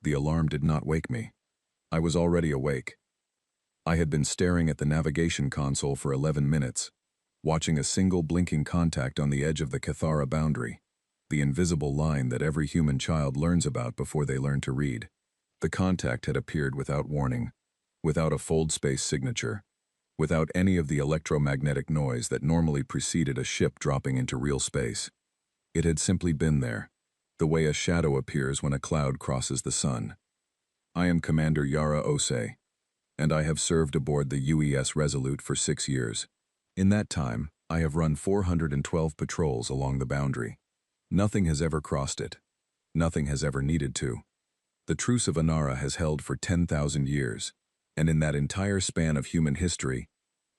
The alarm did not wake me. I was already awake. I had been staring at the navigation console for 11 minutes, watching a single blinking contact on the edge of the Cathara boundary, the invisible line that every human child learns about before they learn to read. The contact had appeared without warning, without a fold space signature, without any of the electromagnetic noise that normally preceded a ship dropping into real space. It had simply been there, the way a shadow appears when a cloud crosses the sun. I am Commander Yara Osei, and I have served aboard the UES Resolute for 6 years. In that time, I have run 412 patrols along the boundary. Nothing has ever crossed it. Nothing has ever needed to. The Truce of Inara has held for 10,000 years, and in that entire span of human history,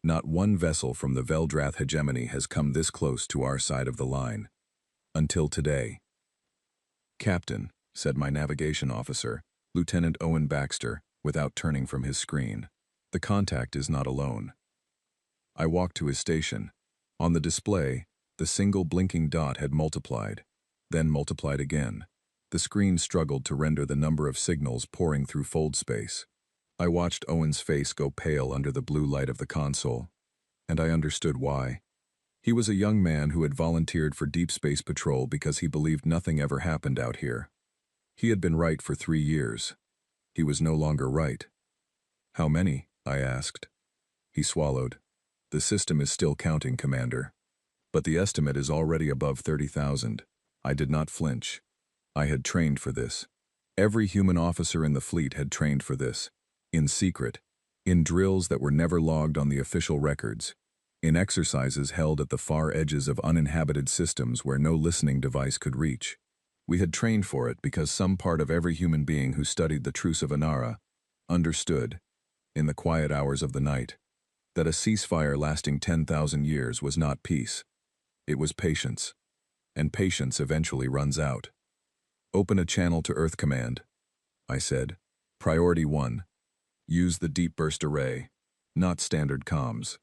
not one vessel from the Veldrath hegemony has come this close to our side of the line. Until today. "Captain," said my navigation officer, Lieutenant Owen Baxter, without turning from his screen, "the contact is not alone." I walked to his station. On the display, the single blinking dot had multiplied, then multiplied again. The screen struggled to render the number of signals pouring through fold space. I watched Owen's face go pale under the blue light of the console, and I understood why. He was a young man who had volunteered for Deep Space Patrol because he believed nothing ever happened out here. He had been right for 3 years. He was no longer right. "How many?" I asked. He swallowed. "The system is still counting, Commander. But the estimate is already above 30,000. I did not flinch. I had trained for this. Every human officer in the fleet had trained for this. In secret. In drills that were never logged on the official records. In exercises held at the far edges of uninhabited systems where no listening device could reach. We had trained for it because some part of every human being who studied the Truce of Inara understood, in the quiet hours of the night, that a ceasefire lasting 10,000 years was not peace. It was patience. And patience eventually runs out. "Open a channel to Earth Command," I said. "Priority 1. Use the deep burst array, not standard comms."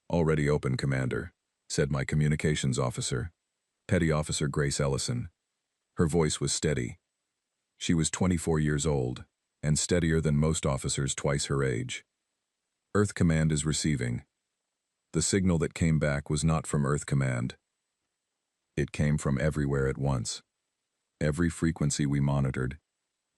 "Already open, Commander," said my communications officer, Petty Officer Grace Ellison. Her voice was steady. She was 24 years old, and steadier than most officers twice her age. "Earth Command is receiving." The signal that came back was not from Earth Command. It came from everywhere at once. Every frequency we monitored,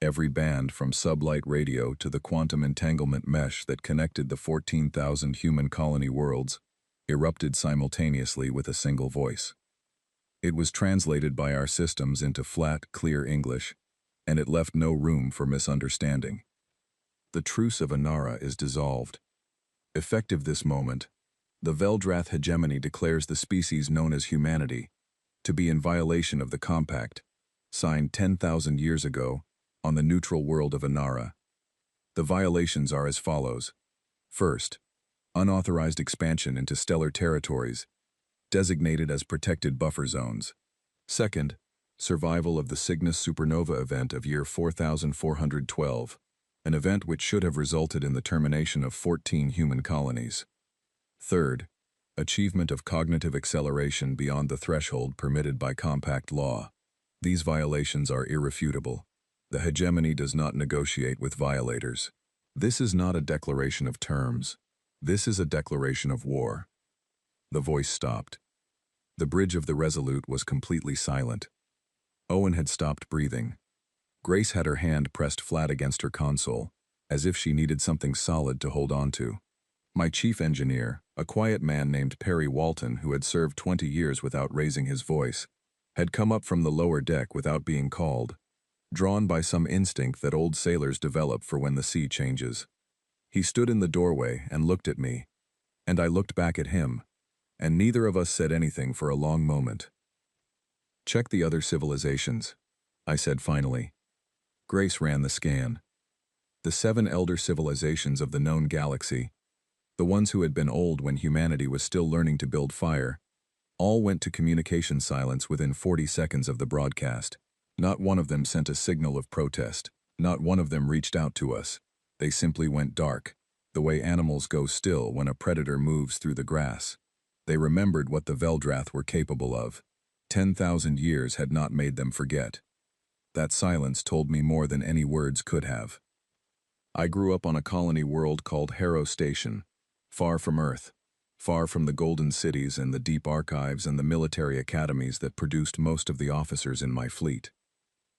every band from sublight radio to the quantum entanglement mesh that connected the 14,000 human colony worlds, erupted simultaneously with a single voice. It was translated by our systems into flat, clear English, and it left no room for misunderstanding. "The Truce of Inara is dissolved. Effective this moment, the Veldrath hegemony declares the species known as humanity to be in violation of the compact, signed 10,000 years ago on the neutral world of Inara. The violations are as follows. First, unauthorized expansion into stellar territories, designated as protected buffer zones. Second, survival of the Cygnus supernova event of year 4412, an event which should have resulted in the termination of 14 human colonies. Third, achievement of cognitive acceleration beyond the threshold permitted by compact law. These violations are irrefutable. The hegemony does not negotiate with violators. This is not a declaration of terms. This is a declaration of war." The voice stopped. The bridge of the Resolute was completely silent. Owen had stopped breathing. Grace had her hand pressed flat against her console, as if she needed something solid to hold on to. My chief engineer, a quiet man named Perry Walton who had served 20 years without raising his voice, had come up from the lower deck without being called, drawn by some instinct that old sailors develop for when the sea changes. He stood in the doorway and looked at me, and I looked back at him, and neither of us said anything for a long moment. "Check the other civilizations," I said finally. Grace ran the scan. The 7 elder civilizations of the known galaxy, the ones who had been old when humanity was still learning to build fire, all went to communication silence within 40 seconds of the broadcast. Not one of them sent a signal of protest. Not one of them reached out to us. They simply went dark, the way animals go still when a predator moves through the grass. They remembered what the Veldrath were capable of. 10,000 years had not made them forget. That silence told me more than any words could have. I grew up on a colony world called Harrow Station, far from Earth, far from the golden cities and the deep archives and the military academies that produced most of the officers in my fleet.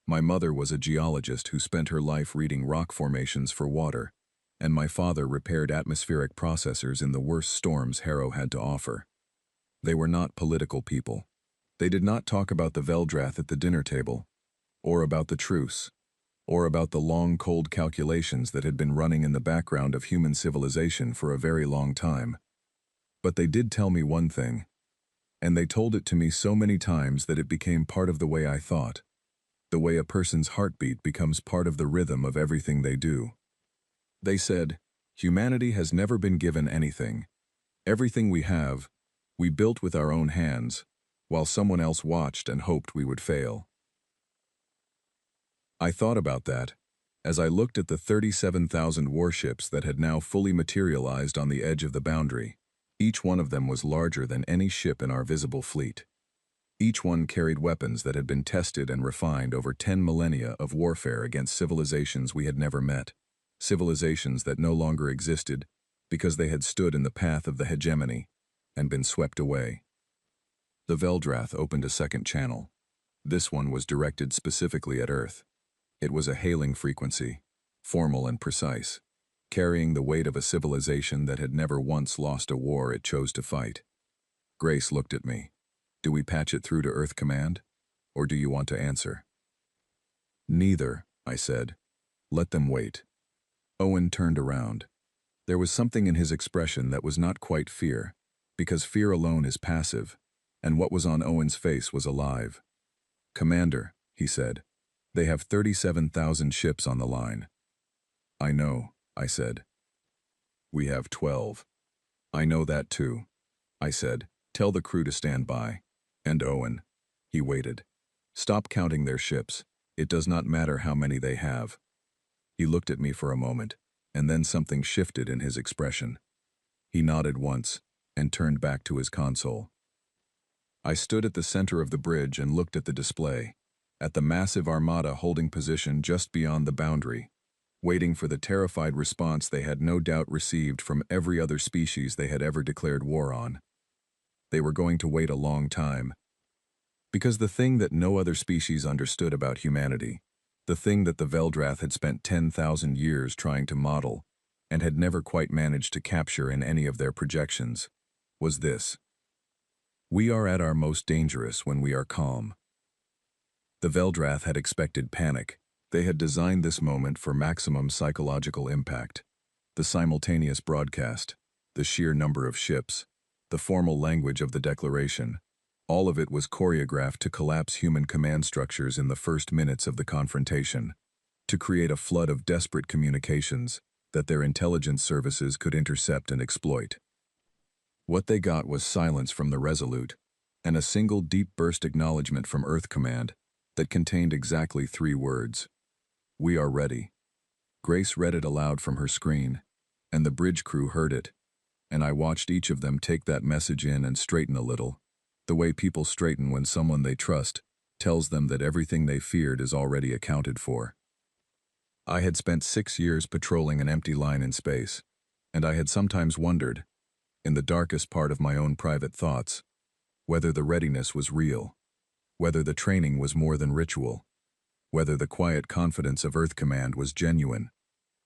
My mother was a geologist who spent her life reading rock formations for water, and my father repaired atmospheric processors in the worst storms Harrow had to offer. They were not political people. They did not talk about the Veldrath at the dinner table, or about the Truce, or about the long, cold calculations that had been running in the background of human civilization for a very long time. But they did tell me one thing, and they told it to me so many times that it became part of the way I thought, the way a person's heartbeat becomes part of the rhythm of everything they do. They said, humanity has never been given anything. Everything we have, we built with our own hands, while someone else watched and hoped we would fail. I thought about that as I looked at the 37,000 warships that had now fully materialized on the edge of the boundary. Each one of them was larger than any ship in our visible fleet. Each one carried weapons that had been tested and refined over 10 millennia of warfare against civilizations we had never met, civilizations that no longer existed because they had stood in the path of the hegemony and been swept away. The Veldrath opened a second channel. This one was directed specifically at Earth. It was a hailing frequency, formal and precise, carrying the weight of a civilization that had never once lost a war it chose to fight. Grace looked at me. Do we patch it through to Earth Command, or do you want to answer? Neither, I said. Let them wait. Owen turned around. There was something in his expression that was not quite fear, because fear alone is passive, and what was on Owen's face was alive. Commander, he said, they have 37,000 ships on the line. I know, I said. We have 12. I know that too, I said. Tell the crew to stand by. And Owen. He waited. Stop counting their ships. It does not matter how many they have. He looked at me for a moment, and then something shifted in his expression. He nodded once, and turned back to his console. I stood at the center of the bridge and looked at the display, at the massive armada holding position just beyond the boundary, waiting for the terrified response they had no doubt received from every other species they had ever declared war on. They were going to wait a long time, because the thing that no other species understood about humanity, the thing that the Veldrath had spent 10,000 years trying to model and had never quite managed to capture in any of their projections, was this. We are at our most dangerous when we are calm. The Veldrath had expected panic. They had designed this moment for maximum psychological impact. The simultaneous broadcast, the sheer number of ships, the formal language of the declaration, all of it was choreographed to collapse human command structures in the first minutes of the confrontation, to create a flood of desperate communications that their intelligence services could intercept and exploit. What they got was silence from the Resolute, and a single deep burst acknowledgement from Earth Command that contained exactly 3 words. We are ready. Grace read it aloud from her screen, and the bridge crew heard it, and I watched each of them take that message in and straighten a little, the way people straighten when someone they trust tells them that everything they feared is already accounted for. I had spent 6 years patrolling an empty line in space, and I had sometimes wondered, in the darkest part of my own private thoughts, whether the readiness was real, whether the training was more than ritual, whether the quiet confidence of Earth Command was genuine,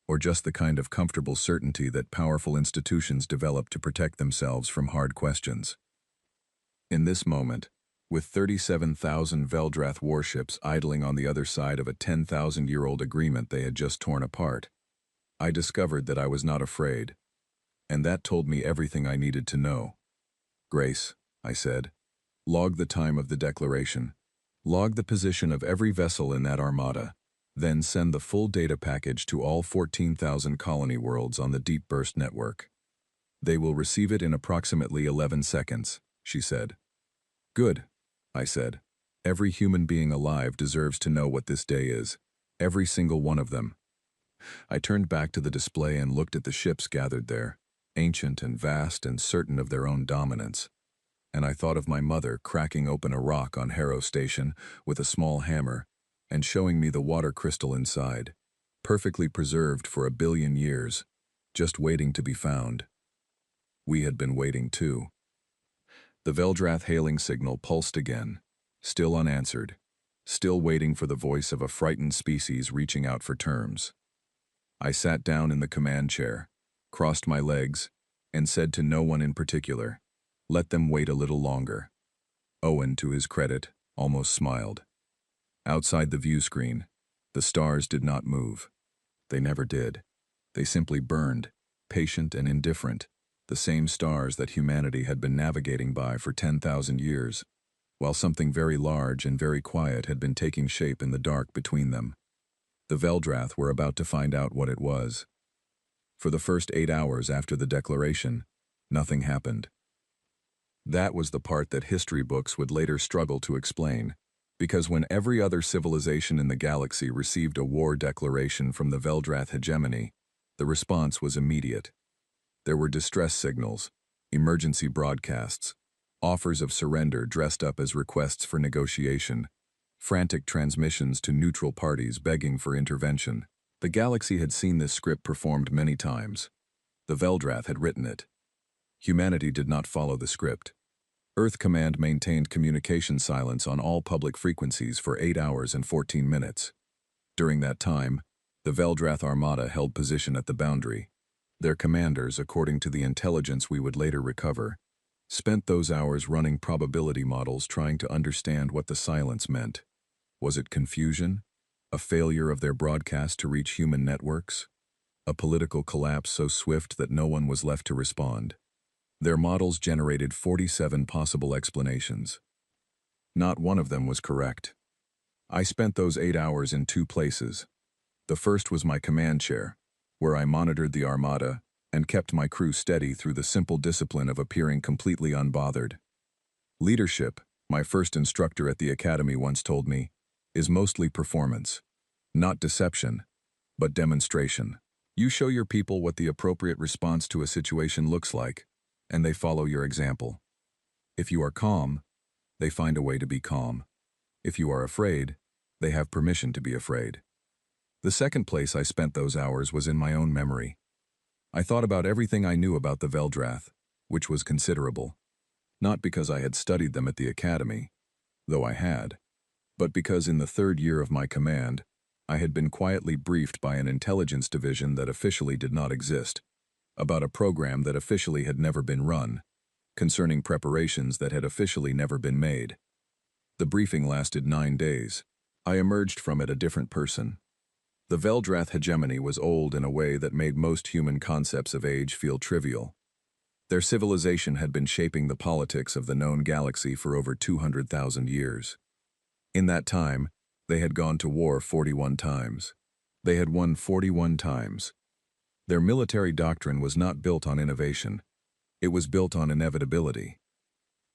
or just the kind of comfortable certainty that powerful institutions develop to protect themselves from hard questions. In this moment, with 37,000 Veldrath warships idling on the other side of a 10,000-year-old agreement they had just torn apart, I discovered that I was not afraid, and that told me everything I needed to know. Grace, I said, log the time of the declaration, log the position of every vessel in that armada, then send the full data package to all 14,000 colony worlds on the Deep Burst network. They will receive it in approximately 11 seconds, she said. Good, I said. Every human being alive deserves to know what this day is, every single one of them. I turned back to the display and looked at the ships gathered there, ancient and vast and certain of their own dominance. And I thought of my mother cracking open a rock on Harrow Station with a small hammer and showing me the water crystal inside, perfectly preserved for 1 billion years, just waiting to be found. We had been waiting too. The Veldrath hailing signal pulsed again, still unanswered, still waiting for the voice of a frightened species reaching out for terms. I sat down in the command chair, crossed my legs, and said to no one in particular, "Let them wait a little longer." Owen, to his credit, almost smiled. Outside the view screen, the stars did not move. They never did. They simply burned, patient and indifferent, the same stars that humanity had been navigating by for 10,000 years, while something very large and very quiet had been taking shape in the dark between them. The Veldrath were about to find out what it was. For the first 8 hours after the declaration, nothing happened. That was the part that history books would later struggle to explain, because when every other civilization in the galaxy received a war declaration from the Veldrath hegemony, the response was immediate. There were distress signals, emergency broadcasts, offers of surrender dressed up as requests for negotiation, frantic transmissions to neutral parties begging for intervention. The galaxy had seen this script performed many times. The Veldrath had written it. Humanity did not follow the script. Earth Command maintained communication silence on all public frequencies for 8 hours and 14 minutes. During that time, the Veldrath Armada held position at the boundary. Their commanders, according to the intelligence we would later recover, spent those hours running probability models trying to understand what the silence meant. Was it confusion? A failure of their broadcast to reach human networks? A political collapse so swift that no one was left to respond? Their models generated 47 possible explanations. Not one of them was correct. I spent those 8 hours in 2 places. The first was my command chair, where I monitored the Armada and kept my crew steady through the simple discipline of appearing completely unbothered. Leadership, my first instructor at the academy once told me, is mostly performance. Not deception, but demonstration. You show your people what the appropriate response to a situation looks like, and they follow your example. If you are calm, they find a way to be calm. If you are afraid, they have permission to be afraid. The second place I spent those hours was in my own memory. I thought about everything I knew about the Veldrath, which was considerable. Not because I had studied them at the academy, though I had, but because in the 3rd year of my command, I had been quietly briefed by an intelligence division that officially did not exist, about a program that officially had never been run, concerning preparations that had officially never been made. The briefing lasted 9 days. I emerged from it a different person. The Veldrath hegemony was old in a way that made most human concepts of age feel trivial. Their civilization had been shaping the politics of the known galaxy for over 200,000 years. In that time, they had gone to war 41 times. They had won 41 times. Their military doctrine was not built on innovation. It was built on inevitability.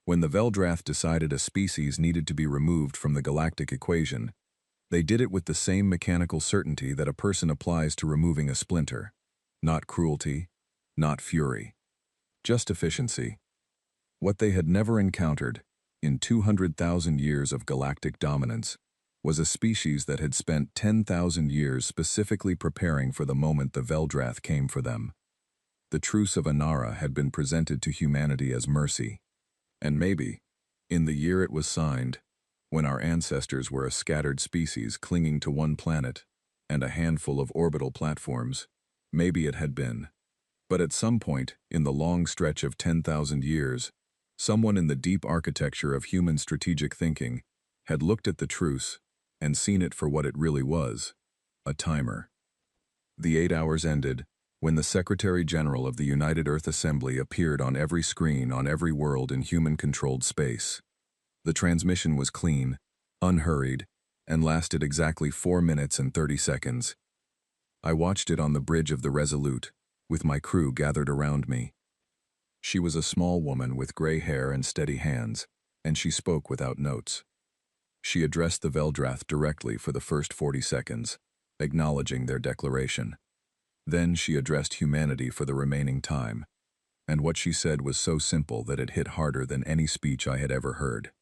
When the Veldrath decided a species needed to be removed from the galactic equation, they did it with the same mechanical certainty that a person applies to removing a splinter. Not cruelty, not fury. Just efficiency. What they had never encountered, in 200,000 years of galactic dominance, was a species that had spent 10,000 years specifically preparing for the moment the Veldrath came for them. The Truce of Anara had been presented to humanity as mercy. And maybe, in the year it was signed, when our ancestors were a scattered species clinging to one planet and a handful of orbital platforms, maybe it had been. But at some point, in the long stretch of 10,000 years, someone in the deep architecture of human strategic thinking had looked at the truce and seen it for what it really was, a timer. The 8 hours ended when the Secretary General of the United Earth Assembly appeared on every screen on every world in human-controlled space. The transmission was clean, unhurried, and lasted exactly 4 minutes and 30 seconds. I watched it on the bridge of the Resolute, with my crew gathered around me. She was a small woman with gray hair and steady hands, and she spoke without notes. She addressed the Veldrath directly for the first 40 seconds, acknowledging their declaration. Then she addressed humanity for the remaining time, and what she said was so simple that it hit harder than any speech I had ever heard.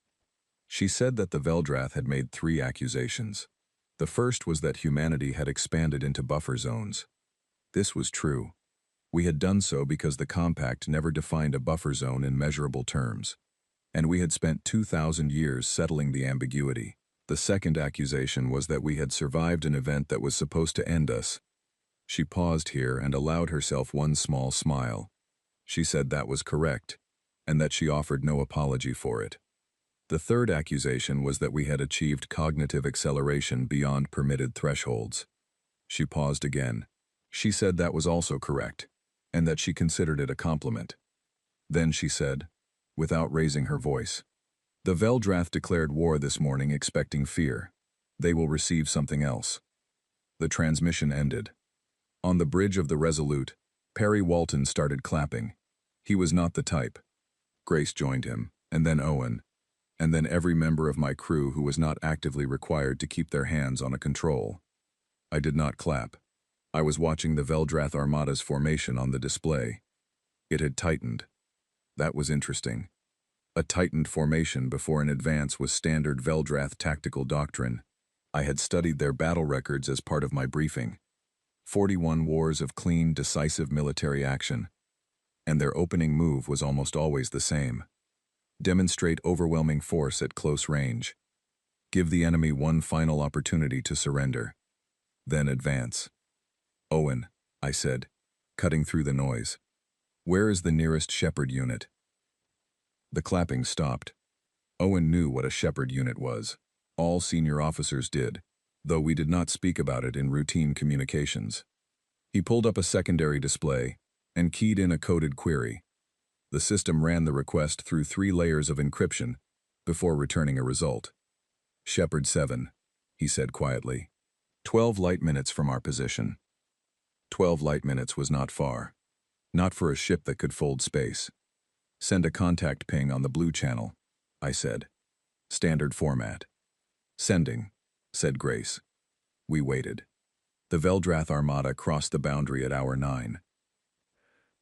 She said that the Veldrath had made 3 accusations. The first was that humanity had expanded into buffer zones. This was true. We had done so because the Compact never defined a buffer zone in measurable terms, and we had spent 2,000 years settling the ambiguity. The second accusation was that we had survived an event that was supposed to end us. She paused here and allowed herself one small smile. She said that was correct, and that she offered no apology for it. The third accusation was that we had achieved cognitive acceleration beyond permitted thresholds. She paused again. She said that was also correct, and that she considered it a compliment. Then she said, without raising her voice, "The Veldrath declared war this morning expecting fear. They will receive something else." The transmission ended. On the bridge of the Resolute, Perry Walton started clapping. He was not the type. Grace joined him, and then Owen, and then every member of my crew who was not actively required to keep their hands on a control. I did not clap. I was watching the Veldrath Armada's formation on the display. It had tightened. That was interesting. A tightened formation before an advance was standard Veldrath tactical doctrine. I had studied their battle records as part of my briefing. 41 wars of clean, decisive military action. And their opening move was almost always the same. Demonstrate overwhelming force at close range. Give the enemy one final opportunity to surrender. Then advance. "Owen," I said, cutting through the noise. "Where is the nearest Shepherd unit?" The clapping stopped. Owen knew what a Shepherd unit was. All senior officers did, though we did not speak about it in routine communications. He pulled up a secondary display and keyed in a coded query. The system ran the request through 3 layers of encryption before returning a result. "Shepherd 7, he said quietly. 12 light minutes from our position." 12 light minutes was not far. Not for a ship that could fold space. "Send a contact ping on the blue channel," I said. "Standard format." "Sending," said Grace. We waited. The Veldrath Armada crossed the boundary at hour 9.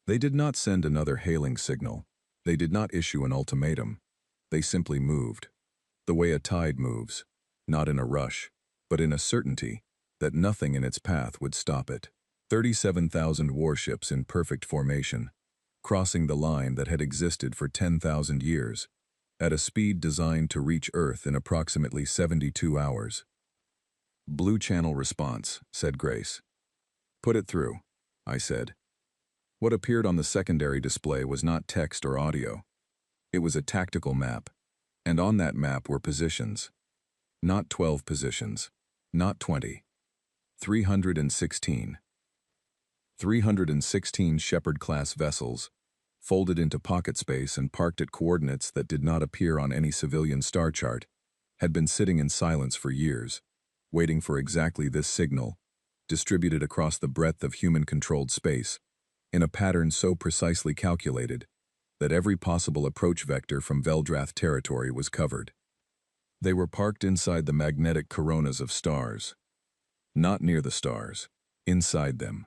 They did not send another hailing signal. They did not issue an ultimatum. They simply moved. The way a tide moves, not in a rush, but in a certainty that nothing in its path would stop it. 37,000 warships in perfect formation, crossing the line that had existed for 10,000 years, at a speed designed to reach Earth in approximately 72 hours. "Blue channel response," said Grace. "Put it through," I said. What appeared on the secondary display was not text or audio. It was a tactical map, and on that map were positions. Not 12 positions, not 20. 316. 316 Shepherd-class vessels, folded into pocket space and parked at coordinates that did not appear on any civilian star chart, had been sitting in silence for years, waiting for exactly this signal, distributed across the breadth of human-controlled space, in a pattern so precisely calculated that every possible approach vector from Veldrath territory was covered. They were parked inside the magnetic coronas of stars. Not near the stars, inside them.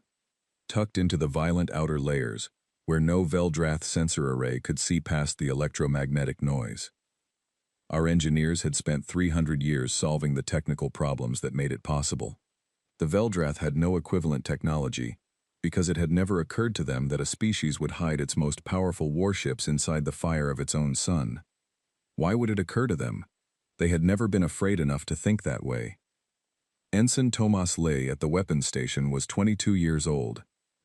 Tucked into the violent outer layers, where no Veldrath sensor array could see past the electromagnetic noise. Our engineers had spent 300 years solving the technical problems that made it possible. The Veldrath had no equivalent technology, because it had never occurred to them that a species would hide its most powerful warships inside the fire of its own sun. Why would it occur to them? They had never been afraid enough to think that way. Ensign Tomas Lay at the weapons station was 22 years old.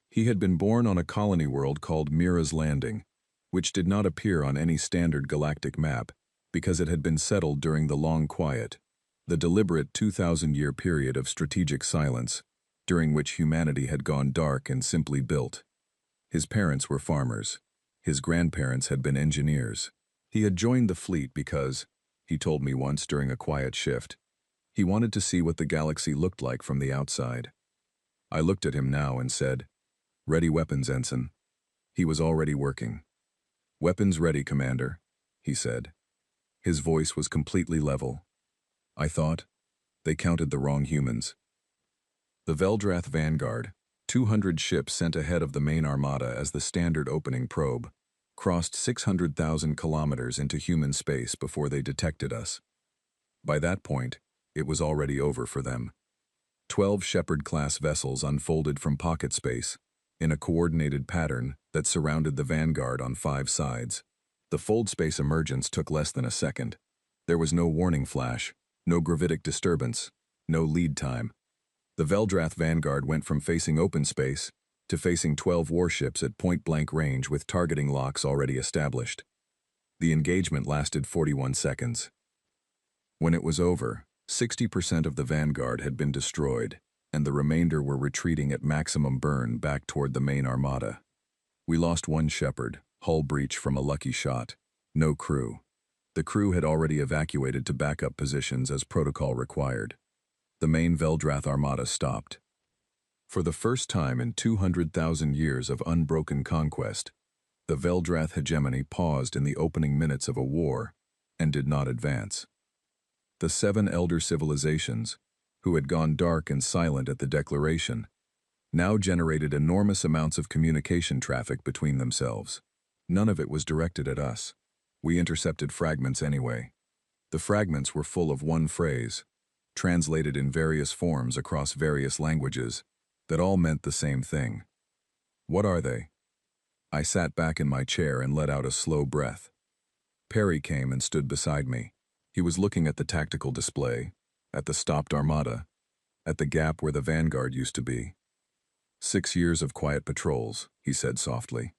He had been born on a colony world called Mira's Landing, which did not appear on any standard galactic map because it had been settled during the Long Quiet, the deliberate 2,000-year period of strategic silence, during which humanity had gone dark and simply built. His parents were farmers. His grandparents had been engineers. He had joined the fleet because, he told me once during a quiet shift, he wanted to see what the galaxy looked like from the outside. I looked at him now and said, "Ready weapons, Ensign." He was already working. "Weapons ready, Commander," he said. His voice was completely level. I thought, they counted the wrong humans. The Veldrath Vanguard, 200 ships sent ahead of the main armada as the standard opening probe, crossed 600,000 kilometers into human space before they detected us. By that point, it was already over for them. 12 Shepherd-class vessels unfolded from pocket space, in a coordinated pattern that surrounded the Vanguard on 5 sides. The fold space emergence took less than a second. There was no warning flash, no gravitic disturbance, no lead time. The Veldrath Vanguard went from facing open space to facing 12 warships at point-blank range with targeting locks already established. The engagement lasted 41 seconds. When it was over, 60% of the Vanguard had been destroyed, and the remainder were retreating at maximum burn back toward the main armada. We lost 1 Shepherd, hull breach from a lucky shot. No crew. The crew had already evacuated to backup positions as protocol required. The main Veldrath armada stopped. For the first time in 200,000 years of unbroken conquest, the Veldrath hegemony paused in the opening minutes of a war and did not advance. The 7 elder civilizations, who had gone dark and silent at the declaration, now generated enormous amounts of communication traffic between themselves. None of it was directed at us. We intercepted fragments anyway. The fragments were full of one phrase, translated in various forms across various languages, that all meant the same thing. What are they? I sat back in my chair and let out a slow breath. Perry came and stood beside me. He was looking at the tactical display, at the stopped armada, at the gap where the Vanguard used to be. 6 years of quiet patrols, he said softly.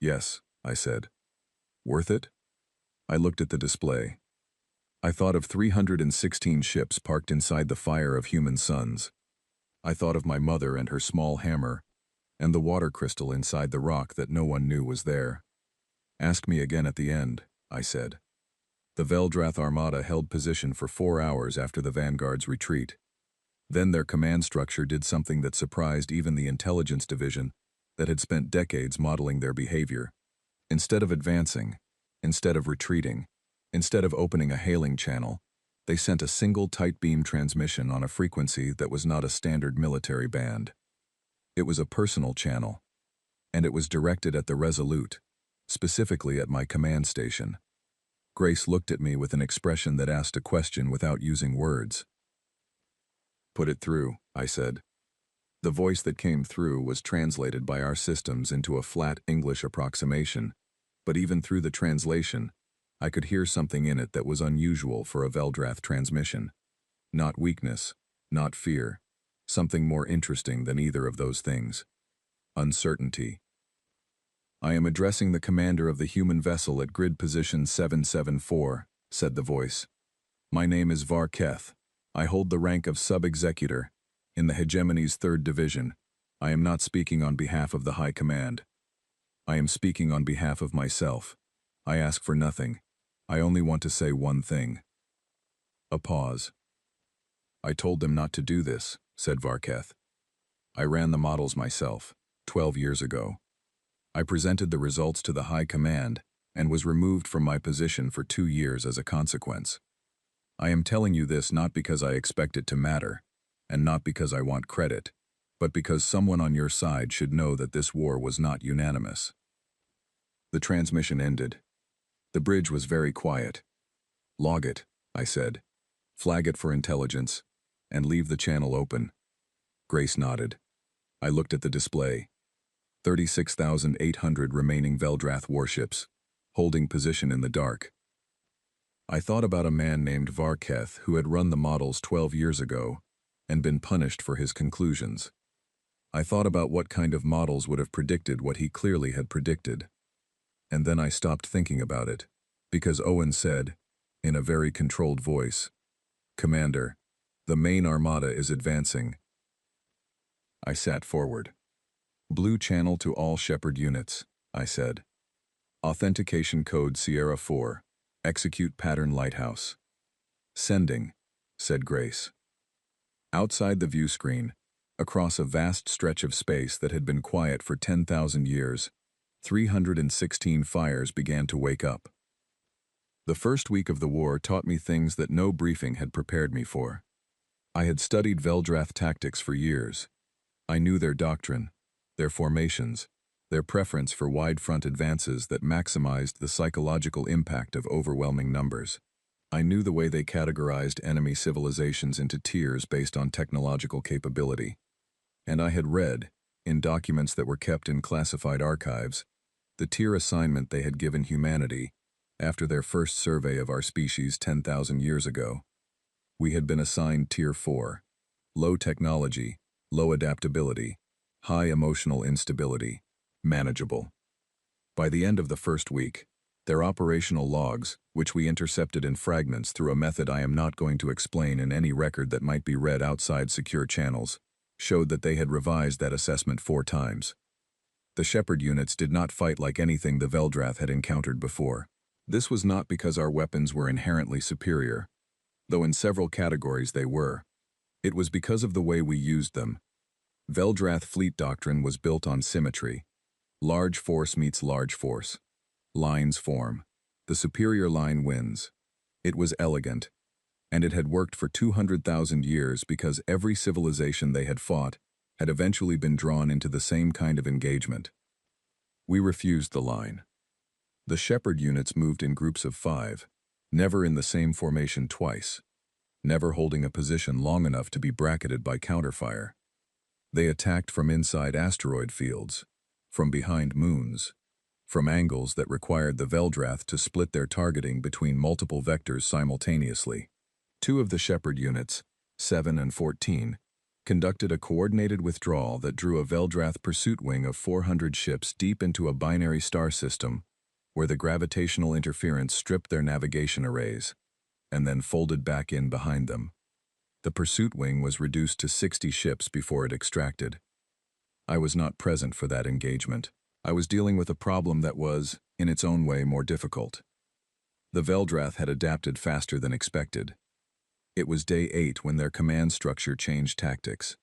Yes, I said. Worth it? I looked at the display. I thought of 316 ships parked inside the fire of human suns. I thought of my mother and her small hammer, and the water crystal inside the rock that no one knew was there. Ask me again at the end, I said. The Veldrath armada held position for 4 hours after the Vanguard's retreat. Then their command structure did something that surprised even the intelligence division that had spent decades modeling their behavior. Instead of advancing, instead of retreating, instead of opening a hailing channel, they sent a single tight beam transmission on a frequency that was not a standard military band. It was a personal channel, and it was directed at the Resolute, specifically at my command station. Grace looked at me with an expression that asked a question without using words. Put it through, I said. The voice that came through was translated by our systems into a flat English approximation, but even through the translation, I could hear something in it that was unusual for a Veldrath transmission. Not weakness, not fear, something more interesting than either of those things. Uncertainty. I am addressing the commander of the human vessel at grid position 774, said the voice. My name is Varketh. I hold the rank of sub-executor in the hegemony's 3rd division. I am not speaking on behalf of the High Command. I am speaking on behalf of myself. I ask for nothing. I only want to say one thing. A pause. I told them not to do this, said Varketh. I ran the models myself, 12 years ago. I presented the results to the High Command and was removed from my position for 2 years as a consequence. I am telling you this not because I expect it to matter, and not because I want credit, but because someone on your side should know that this war was not unanimous. The transmission ended. The bridge was very quiet. Log it, I said. Flag it for intelligence, and leave the channel open. Grace nodded. I looked at the display. 36,800 remaining Veldrath warships, holding position in the dark. I thought about a man named Varketh who had run the models 12 years ago and been punished for his conclusions. I thought about what kind of models would have predicted what he clearly had predicted. And then I stopped thinking about it, because Owen said, in a very controlled voice, Commander, the main armada is advancing. I sat forward. Blue channel to all Shepherd units, I said. Authentication code Sierra 4. Execute pattern lighthouse. Sending, said Grace. Outside the view screen, across a vast stretch of space that had been quiet for 10,000 years, 316 fires began to wake up. The first week of the war taught me things that no briefing had prepared me for. I had studied Veldrath tactics for years. I knew their doctrine, their formations, their preference for wide front advances that maximized the psychological impact of overwhelming numbers. I knew the way they categorized enemy civilizations into tiers based on technological capability. And I had read, in documents that were kept in classified archives, the tier assignment they had given humanity after their first survey of our species 10,000 years ago. We had been assigned Tier 4, low technology, low adaptability, high emotional instability, manageable. By the end of the first week, their operational logs, which we intercepted in fragments through a method I am not going to explain in any record that might be read outside secure channels, showed that they had revised that assessment 4 times. The Shepherd units did not fight like anything the Veldrath had encountered before. This was not because our weapons were inherently superior, though in several categories they were. It was because of the way we used them. Veldrath fleet doctrine was built on symmetry. Large force meets large force. Lines form. The superior line wins. It was elegant, and it had worked for 200,000 years because every civilization they had fought had eventually been drawn into the same kind of engagement. We refused the line. The Shepherd units moved in groups of 5, never in the same formation twice, never holding a position long enough to be bracketed by counterfire. They attacked from inside asteroid fields, from behind moons, from angles that required the Veldrath to split their targeting between multiple vectors simultaneously. 2 of the Shepherd units, 7 and 14, conducted a coordinated withdrawal that drew a Veldrath pursuit wing of 400 ships deep into a binary star system where the gravitational interference stripped their navigation arrays, and then folded back in behind them. The pursuit wing was reduced to 60 ships before it extracted. I was not present for that engagement. I was dealing with a problem that was, in its own way, more difficult. The Veldrath had adapted faster than expected. It was day 8 when their command structure changed tactics.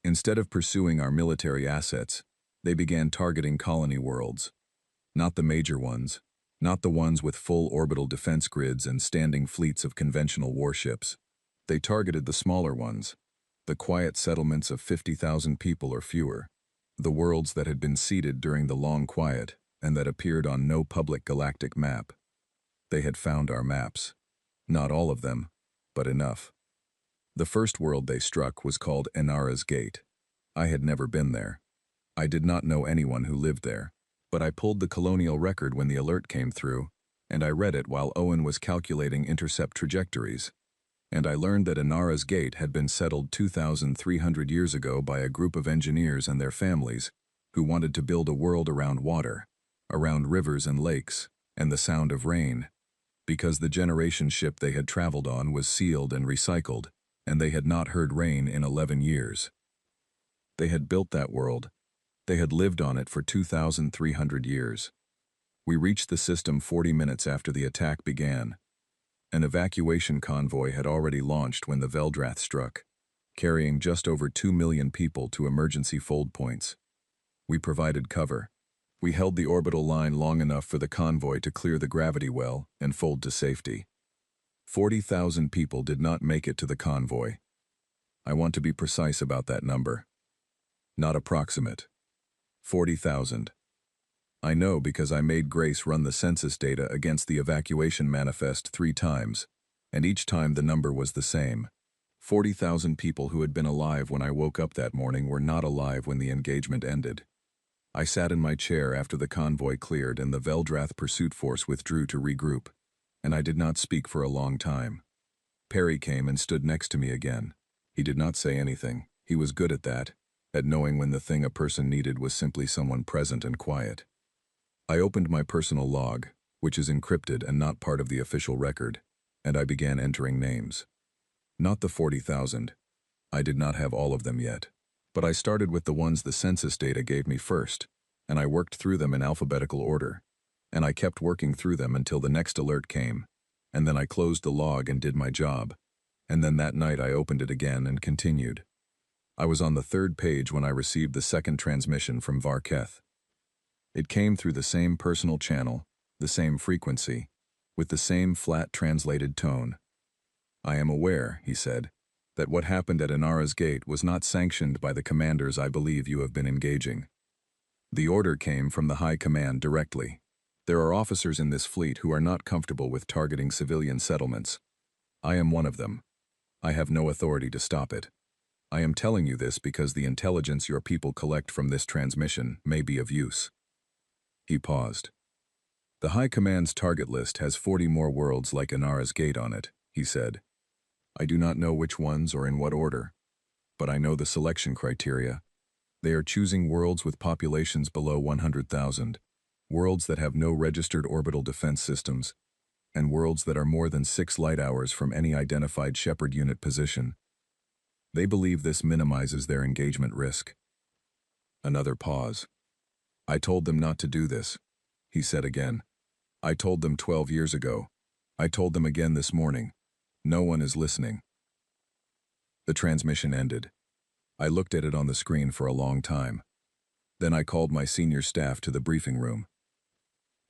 Instead of pursuing our military assets, they began targeting colony worlds. Not the major ones, not the ones with full orbital defense grids and standing fleets of conventional warships. They targeted the smaller ones, the quiet settlements of 50,000 people or fewer, the worlds that had been seeded during the Long Quiet and that appeared on no public galactic map. They had found our maps. Not all of them, but enough. The first world they struck was called Inara's Gate. I had never been there. I did not know anyone who lived there, but I pulled the colonial record when the alert came through, and I read it while Owen was calculating intercept trajectories. And I learned that Inara's Gate had been settled 2,300 years ago by a group of engineers and their families who wanted to build a world around water, around rivers and lakes, and the sound of rain, because the generation ship they had traveled on was sealed and recycled, and they had not heard rain in 11 years. They had built that world. They had lived on it for 2,300 years. We reached the system 40 minutes after the attack began. An evacuation convoy had already launched when the Veldrath struck, carrying just over 2 million people to emergency fold points. We provided cover. We held the orbital line long enough for the convoy to clear the gravity well and fold to safety. 40,000 people did not make it to the convoy. I want to be precise about that number. Not approximate. 40,000. I know because I made Grace run the census data against the evacuation manifest 3 times, and each time the number was the same. 40,000 people who had been alive when I woke up that morning were not alive when the engagement ended. I sat in my chair after the convoy cleared and the Veldrath pursuit force withdrew to regroup, and I did not speak for a long time. Perry came and stood next to me again. He did not say anything. He was good at that, at knowing when the thing a person needed was simply someone present and quiet. I opened my personal log, which is encrypted and not part of the official record, and I began entering names. Not the 40,000. I did not have all of them yet. But I started with the ones the census data gave me first, and I worked through them in alphabetical order, and I kept working through them until the next alert came, and then I closed the log and did my job, and then that night I opened it again and continued. I was on the 3rd page when I received the second transmission from Varketh. It came through the same personal channel, the same frequency, with the same flat translated tone. I am aware, he said, that what happened at Inara's Gate was not sanctioned by the commanders I believe you have been engaging. The order came from the High Command directly. There are officers in this fleet who are not comfortable with targeting civilian settlements. I am one of them. I have no authority to stop it. I am telling you this because the intelligence your people collect from this transmission may be of use." He paused. "The High Command's target list has 40 more worlds like Inara's Gate on it," he said. "I do not know which ones or in what order, but I know the selection criteria. They are choosing worlds with populations below 100,000, worlds that have no registered orbital defense systems, and worlds that are more than 6 light hours from any identified Shepard unit position. They believe this minimizes their engagement risk." Another pause. "I told them not to do this," he said again. "I told them 12 years ago. I told them again this morning. No one is listening." The transmission ended. I looked at it on the screen for a long time. Then I called my senior staff to the briefing room.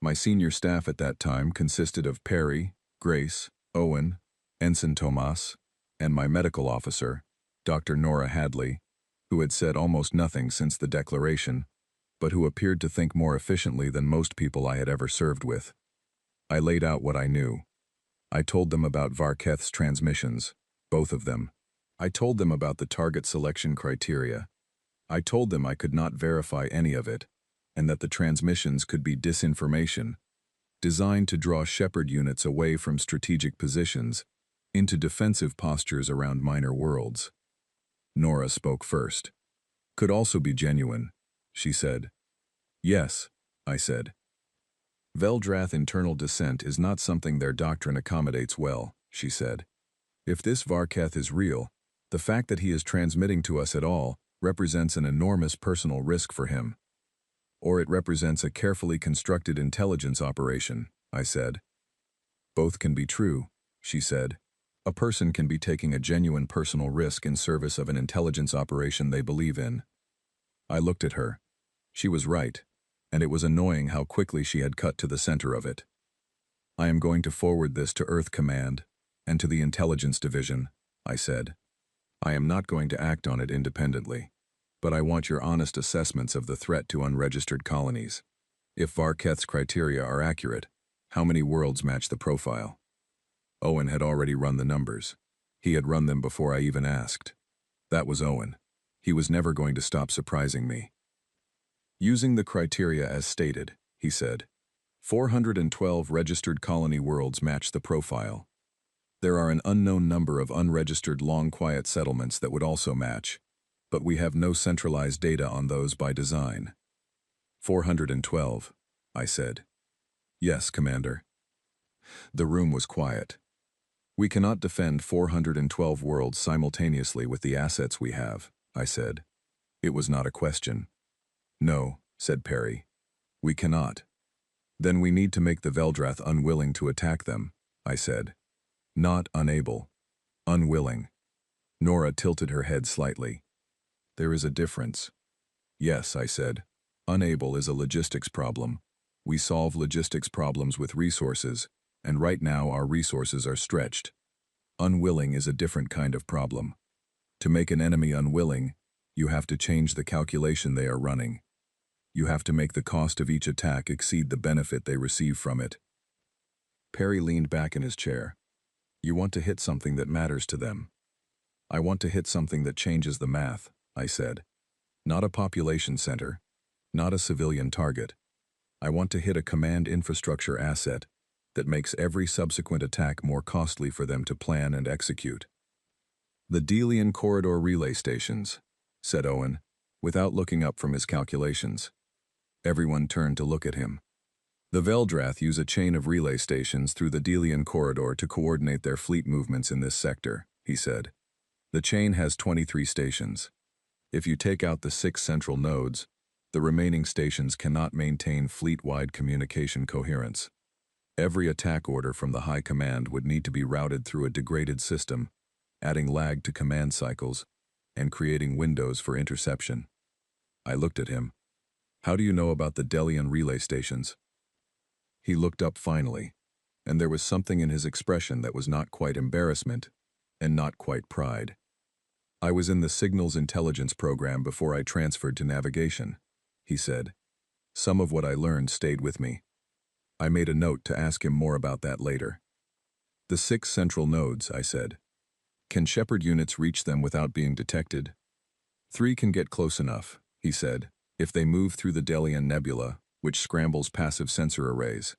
My senior staff at that time consisted of Perry, Grace, Owen, Ensign Tomas, and my medical officer, Dr. Nora Hadley, who had said almost nothing since the declaration, but who appeared to think more efficiently than most people I had ever served with. I laid out what I knew. I told them about Varketh's transmissions, both of them. I told them about the target selection criteria. I told them I could not verify any of it, and that the transmissions could be disinformation, designed to draw Shepard units away from strategic positions into defensive postures around minor worlds. Nora spoke first. "Could also be genuine," she said. "Yes," I said. "Veldrath internal dissent is not something their doctrine accommodates well," she said. "If this Varketh is real, the fact that he is transmitting to us at all represents an enormous personal risk for him. Or it represents a carefully constructed intelligence operation," I said. "Both can be true," she said. "A person can be taking a genuine personal risk in service of an intelligence operation they believe in." I looked at her. She was right, and it was annoying how quickly she had cut to the center of it. "I am going to forward this to Earth Command and to the Intelligence Division," I said. "I am not going to act on it independently, but I want your honest assessments of the threat to unregistered colonies. If Varketh's criteria are accurate, how many worlds match the profile?" Owen had already run the numbers. He had run them before I even asked. That was Owen. He was never going to stop surprising me. "Using the criteria as stated," he said, 412 registered colony worlds match the profile. There are an unknown number of unregistered long quiet settlements that would also match, but we have no centralized data on those by design." 412, I said. "Yes, Commander." The room was quiet. "We cannot defend 412 worlds simultaneously with the assets we have," I said. It was not a question. "No," said Perry. "We cannot." "Then we need to make the Veldrath unwilling to attack them," I said. "Not unable. Unwilling." Nora tilted her head slightly. "There is a difference." "Yes," I said. "Unable is a logistics problem. We solve logistics problems with resources, and right now our resources are stretched. Unwilling is a different kind of problem. To make an enemy unwilling, you have to change the calculation they are running. You have to make the cost of each attack exceed the benefit they receive from it." Perry leaned back in his chair. "You want to hit something that matters to them." "I want to hit something that changes the math," I said. "Not a population center, not a civilian target. I want to hit a command infrastructure asset that makes every subsequent attack more costly for them to plan and execute." "The Delian corridor relay stations," said Owen, without looking up from his calculations. Everyone turned to look at him. "The Veldrath use a chain of relay stations through the Delian corridor to coordinate their fleet movements in this sector," he said. "The chain has 23 stations. If you take out the 6 central nodes, the remaining stations cannot maintain fleet-wide communication coherence. Every attack order from the High Command would need to be routed through a degraded system, adding lag to command cycles, and creating windows for interception." I looked at him. "How do you know about the Delian relay stations?" He looked up finally, and there was something in his expression that was not quite embarrassment, and not quite pride. "I was in the Signals Intelligence program before I transferred to navigation," he said. "Some of what I learned stayed with me." I made a note to ask him more about that later. The 6 central nodes, I said. Can Shepard units reach them without being detected? 3 can get close enough, he said, if they move through the Delian Nebula, which scrambles passive sensor arrays.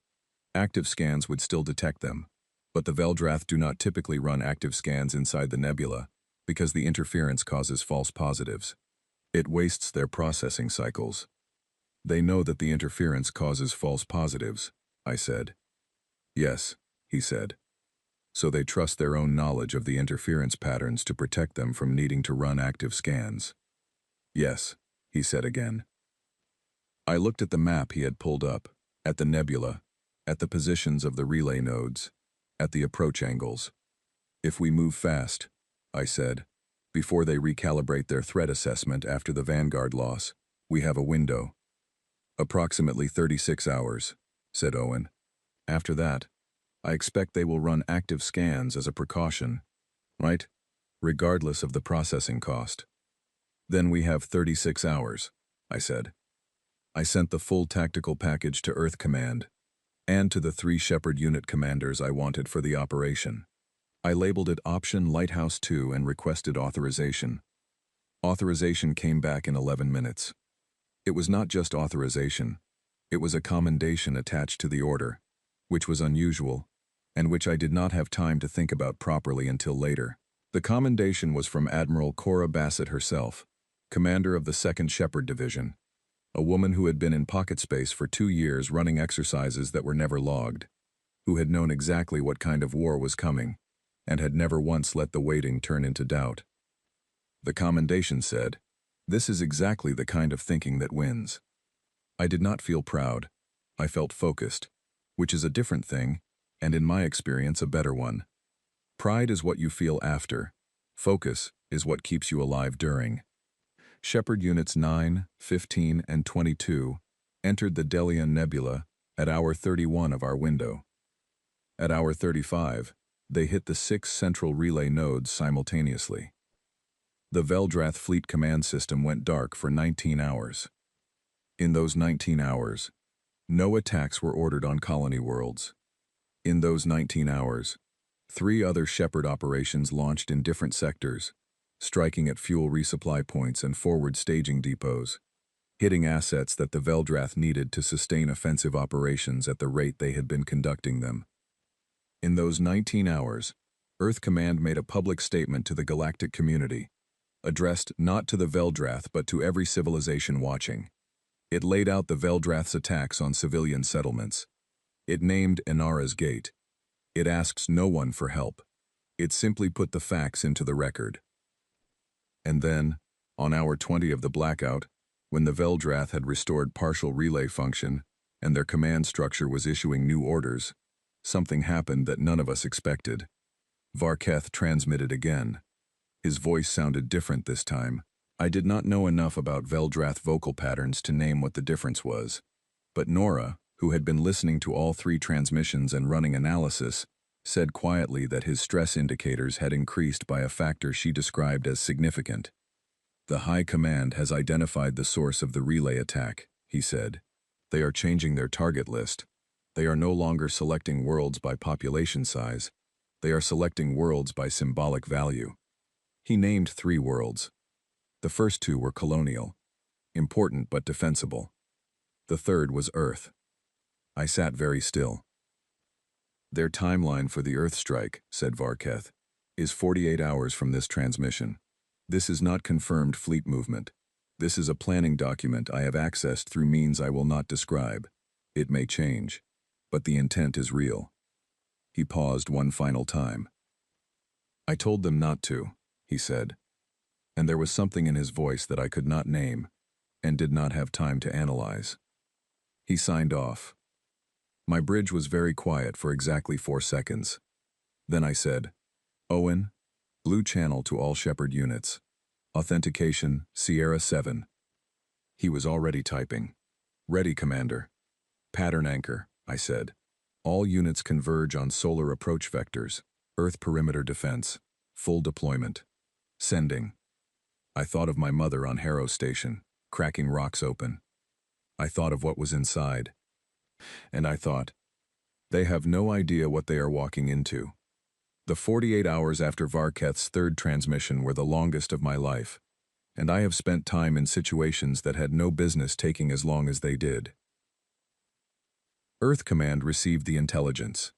Active scans would still detect them, but the Veldrath do not typically run active scans inside the nebula because the interference causes false positives. It wastes their processing cycles. They know that the interference causes false positives, I said. Yes, he said. So they trust their own knowledge of the interference patterns to protect them from needing to run active scans. Yes, he said again. I looked at the map he had pulled up, at the nebula, at the positions of the relay nodes, at the approach angles. If we move fast, I said, before they recalibrate their threat assessment after the Vanguard loss, we have a window. Approximately 36 hours, said Owen. After that, I expect they will run active scans as a precaution, right? Regardless of the processing cost. Then we have 36 hours, I said. I sent the full tactical package to Earth Command, and to the 3 Shepard unit commanders I wanted for the operation. I labeled it Option Lighthouse 2 and requested authorization. Authorization came back in 11 minutes. It was not just authorization. It was a commendation attached to the order, which was unusual, and which I did not have time to think about properly until later. The commendation was from Admiral Cora Bassett herself, commander of the 2nd Shepard Division, a woman who had been in pocket space for 2 years running exercises that were never logged, who had known exactly what kind of war was coming, and had never once let the waiting turn into doubt. The commendation said, "This is exactly the kind of thinking that wins." I did not feel proud. I felt focused, which is a different thing, and in my experience a better one. Pride is what you feel after. Focus is what keeps you alive during. Shepard Units 9, 15, and 22 entered the Delian Nebula at hour 31 of our window. At hour 35, they hit the 6 central relay nodes simultaneously. The Veldrath Fleet Command System went dark for 19 hours. In those 19 hours, no attacks were ordered on colony worlds. In those 19 hours, 3 other Shepard operations launched in different sectors, striking at fuel resupply points and forward staging depots, hitting assets that the Veldrath needed to sustain offensive operations at the rate they had been conducting them. In those 19 hours, Earth Command made a public statement to the galactic community, addressed not to the Veldrath but to every civilization watching. It laid out the Veldrath's attacks on civilian settlements. It named Inara's Gate. It asks no one for help. It simply put the facts into the record. And then, on hour 20 of the blackout, when the Veldrath had restored partial relay function and their command structure was issuing new orders, something happened that none of us expected. Varketh transmitted again. His voice sounded different this time. I did not know enough about Veldrath vocal patterns to name what the difference was, but Nora, who had been listening to all 3 transmissions and running analysis, said quietly that his stress indicators had increased by a factor she described as significant. "The High Command has identified the source of the relay attack," he said. "They are changing their target list. They are no longer selecting worlds by population size. They are selecting worlds by symbolic value." He named 3 worlds. The first 2 were colonial, important but defensible. The third was Earth. I sat very still. "Their timeline for the Earth strike," said Varketh, "is 48 hours from this transmission. This is not confirmed fleet movement. This is a planning document I have accessed through means I will not describe. It may change, but the intent is real." He paused one final time. "I told them not to," he said, and there was something in his voice that I could not name and did not have time to analyze. He signed off. My bridge was very quiet for exactly 4 seconds. Then I said, "Owen, blue channel to all Shepard units. Authentication, Sierra 7. He was already typing. "Ready, Commander." "Pattern anchor," I said. "All units converge on solar approach vectors. Earth perimeter defense. Full deployment. Sending." I thought of my mother on Harrow Station, cracking rocks open. I thought of what was inside. And I thought, They have no idea what they are walking into. The 48 hours after Varketh's third transmission were the longest of my life, and I have spent time in situations that had no business taking as long as they did. Earth Command received the intelligence.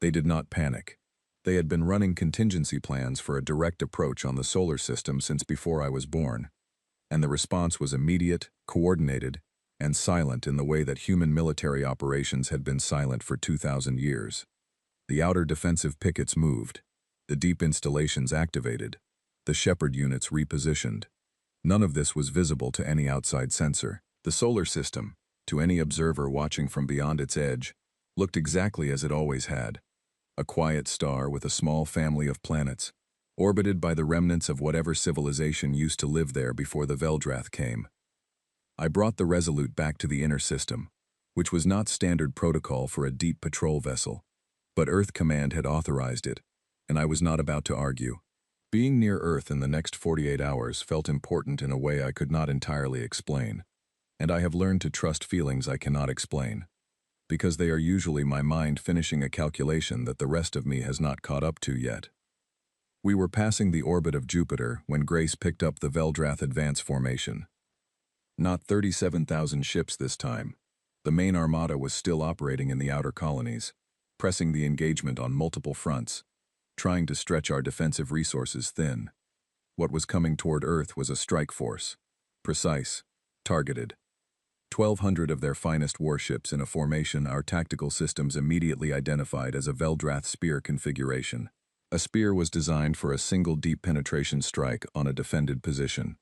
They did not panic. They had been running contingency plans for a direct approach on the solar system since before I was born, and the response was immediate, coordinated, and silent in the way that human military operations had been silent for 2,000 years. The outer defensive pickets moved, the deep installations activated, the Shepherd units repositioned. None of this was visible to any outside sensor. The solar system, to any observer watching from beyond its edge, looked exactly as it always had. A quiet star with a small family of planets, orbited by the remnants of whatever civilization used to live there before the Veldrath came. I brought the Resolute back to the inner system, which was not standard protocol for a deep patrol vessel, but Earth Command had authorized it, and I was not about to argue. Being near Earth in the next 48 hours felt important in a way I could not entirely explain, and I have learned to trust feelings I cannot explain, because they are usually my mind finishing a calculation that the rest of me has not caught up to yet. We were passing the orbit of Jupiter when Grace picked up the Veldrath advance formation. Not 37,000 ships this time. The main armada was still operating in the outer colonies, pressing the engagement on multiple fronts, trying to stretch our defensive resources thin. What was coming toward Earth was a strike force. Precise, targeted. 1,200 of their finest warships in a formation our tactical systems immediately identified as a Veldrath spear configuration. A spear was designed for a single deep penetration strike on a defended position.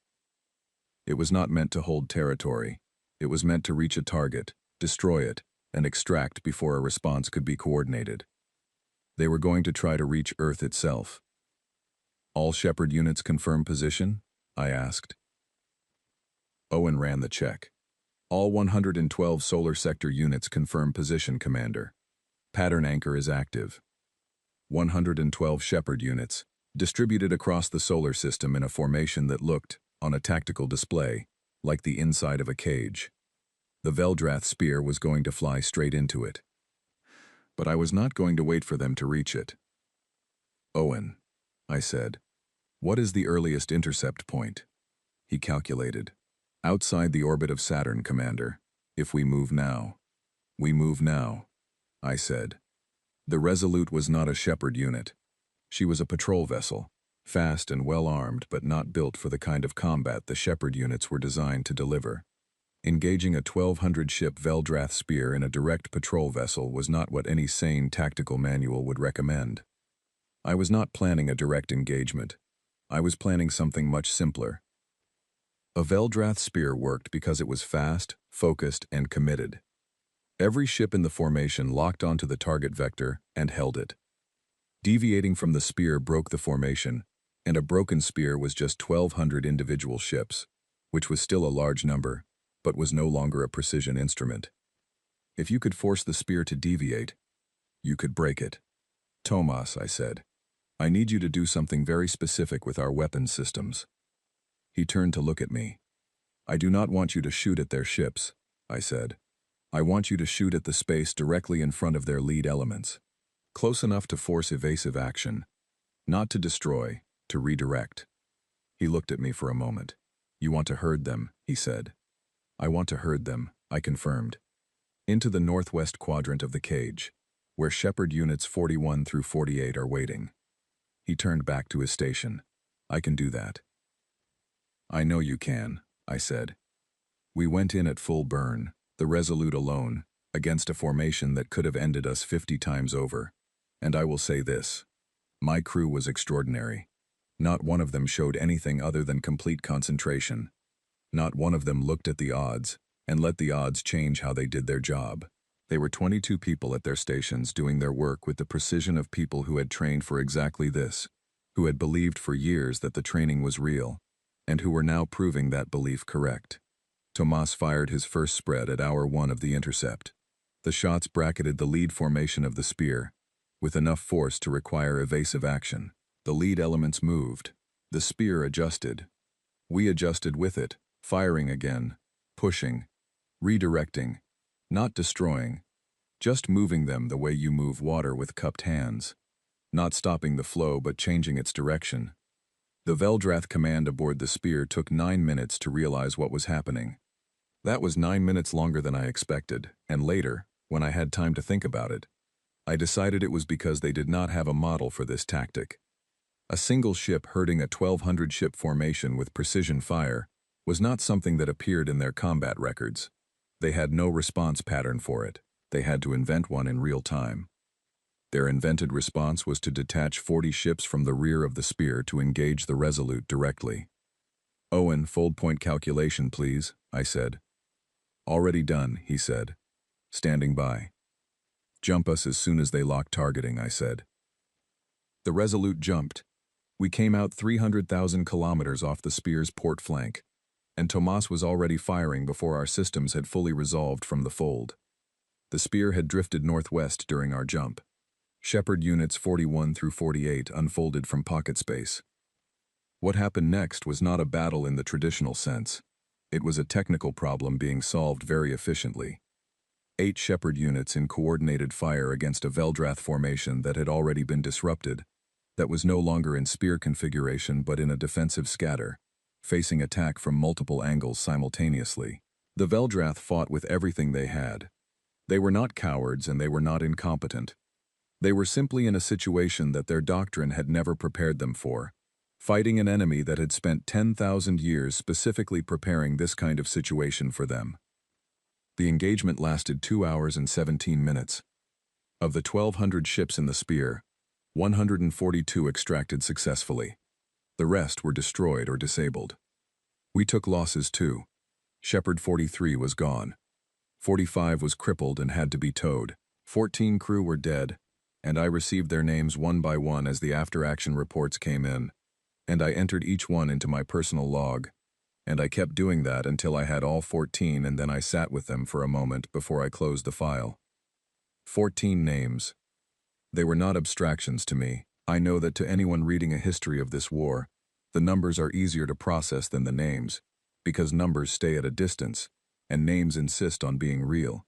It was not meant to hold territory. It was meant to reach a target, destroy it, and extract before a response could be coordinated. They were going to try to reach Earth itself. All Shepherd units confirm position? I asked. Owen ran the check. All 112 solar sector units confirm position, Commander. Pattern anchor is active. 112 Shepherd units, distributed across the solar system in a formation that looked, on a tactical display, like the inside of a cage. The Veldrath spear was going to fly straight into it. But I was not going to wait for them to reach it. Owen, I said, what is the earliest intercept point? He calculated. Outside the orbit of Saturn, Commander. If we move now. We move now, I said. The Resolute was not a Shepherd unit. She was a patrol vessel, fast and well-armed but not built for the kind of combat the Shepherd units were designed to deliver. Engaging a 1,200-ship Veldrath spear in a direct patrol vessel was not what any sane tactical manual would recommend. I was not planning a direct engagement. I was planning something much simpler. A Veldrath spear worked because it was fast, focused, and committed. Every ship in the formation locked onto the target vector and held it. Deviating from the spear broke the formation, and a broken spear was just 1,200 individual ships, which was still a large number, but was no longer a precision instrument. If you could force the spear to deviate, you could break it. Tomas, I said, I need you to do something very specific with our weapons systems. He turned to look at me. I do not want you to shoot at their ships, I said. I want you to shoot at the space directly in front of their lead elements. Close enough to force evasive action. Not to destroy, to redirect. He looked at me for a moment. You want to herd them, he said. I want to herd them, I confirmed. Into the northwest quadrant of the cage, where Shepherd units 41 through 48 are waiting. He turned back to his station. I can do that. I know you can, I said. We went in at full burn, the Resolute alone, against a formation that could have ended us 50 times over. And I will say this. My crew was extraordinary. Not one of them showed anything other than complete concentration. Not one of them looked at the odds and let the odds change how they did their job. They were 22 people at their stations doing their work with the precision of people who had trained for exactly this, who had believed for years that the training was real, and who were now proving that belief correct. Tomas fired his first spread at hour 1 of the intercept. The shots bracketed the lead formation of the spear, with enough force to require evasive action. The lead elements moved. The spear adjusted. We adjusted with it, firing again, pushing, redirecting, not destroying, just moving them the way you move water with cupped hands, not stopping the flow but changing its direction. The Veldrath command aboard the Spear took 9 minutes to realize what was happening. That was 9 minutes longer than I expected, and later, when I had time to think about it, I decided it was because they did not have a model for this tactic. A single ship herding a 1,200 ship formation with precision fire was not something that appeared in their combat records. They had no response pattern for it. They had to invent one in real time. Their invented response was to detach 40 ships from the rear of the Spear to engage the Resolute directly. "Owen, fold point calculation, please," I said. "Already done," he said. "Standing by." "Jump us as soon as they lock targeting," I said. The Resolute jumped. We came out 300,000 kilometers off the Spear's port flank, and Tomas was already firing before our systems had fully resolved from the fold. The Spear had drifted northwest during our jump. Shepard units 41 through 48 unfolded from pocket space. What happened next was not a battle in the traditional sense. It was a technical problem being solved very efficiently. 8 Shepard units in coordinated fire against a Veldrath formation that had already been disrupted, that was no longer in Spear configuration but in a defensive scatter, facing attack from multiple angles simultaneously. The Veldrath fought with everything they had. They were not cowards and they were not incompetent. They were simply in a situation that their doctrine had never prepared them for, fighting an enemy that had spent 10,000 years specifically preparing this kind of situation for them. The engagement lasted 2 hours and 17 minutes. Of the 1,200 ships in the Spear, 142 extracted successfully. The rest were destroyed or disabled. We took losses too. Shepard 43 was gone. 45 was crippled and had to be towed. 14 crew were dead, and I received their names one by one as the after-action reports came in, and I entered each one into my personal log, and I kept doing that until I had all 14, and then I sat with them for a moment before I closed the file. 14 names. They were not abstractions to me. I know that to anyone reading a history of this war, the numbers are easier to process than the names, because numbers stay at a distance, and names insist on being real.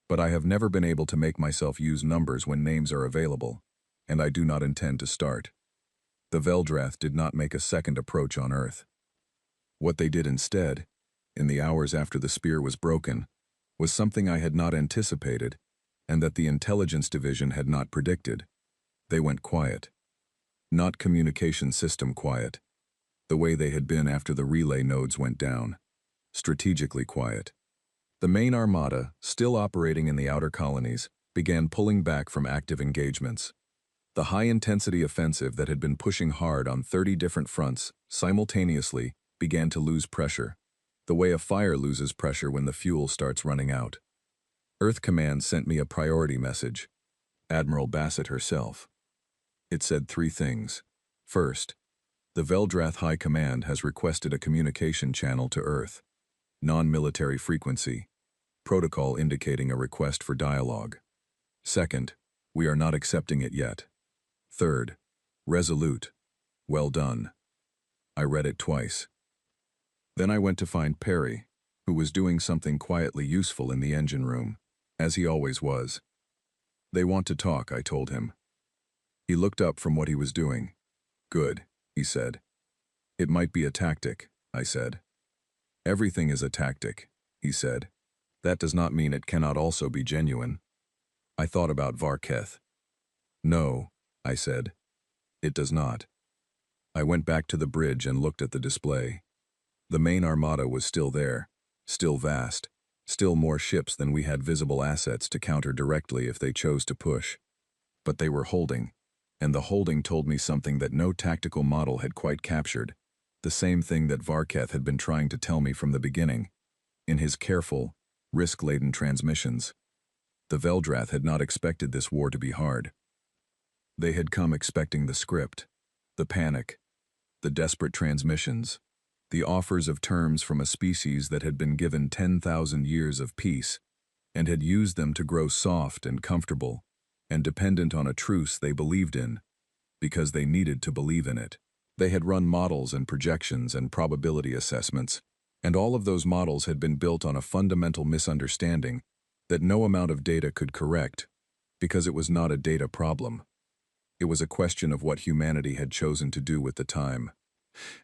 But I have never been able to make myself use numbers when names are available, and I do not intend to start. The Veldrath did not make a second approach on Earth. What they did instead, in the hours after the Spear was broken, was something I had not anticipated, and that the intelligence division had not predicted. They went quiet. Not communication system quiet, the way they had been after the relay nodes went down. Strategically quiet. The main armada, still operating in the outer colonies, began pulling back from active engagements. The high-intensity offensive that had been pushing hard on 30 different fronts simultaneously began to lose pressure, the way a fire loses pressure when the fuel starts running out. Earth Command sent me a priority message. Admiral Bassett herself. It said 3 things. First, the Veldrath High Command has requested a communication channel to Earth. Non-military frequency. Protocol indicating a request for dialogue. Second, we are not accepting it yet. Third, resolute. Well done. I read it twice. Then I went to find Perry, who was doing something quietly useful in the engine room, as he always was. They want to talk, I told him. He looked up from what he was doing. Good, he said. It might be a tactic, I said. Everything is a tactic, he said. That does not mean it cannot also be genuine. I thought about Varketh. No, I said. It does not. I went back to the bridge and looked at the display. The main armada was still there, still vast, still more ships than we had visible assets to counter directly if they chose to push. But they were holding, and the holding told me something that no tactical model had quite captured, the same thing that Varketh had been trying to tell me from the beginning, in his careful, risk-laden transmissions. The Veldrath had not expected this war to be hard. They had come expecting the script, the panic, the desperate transmissions, the offers of terms from a species that had been given 10,000 years of peace and had used them to grow soft and comfortable and dependent on a truce they believed in, because they needed to believe in it. They had run models and projections and probability assessments, and all of those models had been built on a fundamental misunderstanding that no amount of data could correct, because it was not a data problem. It was a question of what humanity had chosen to do with the time.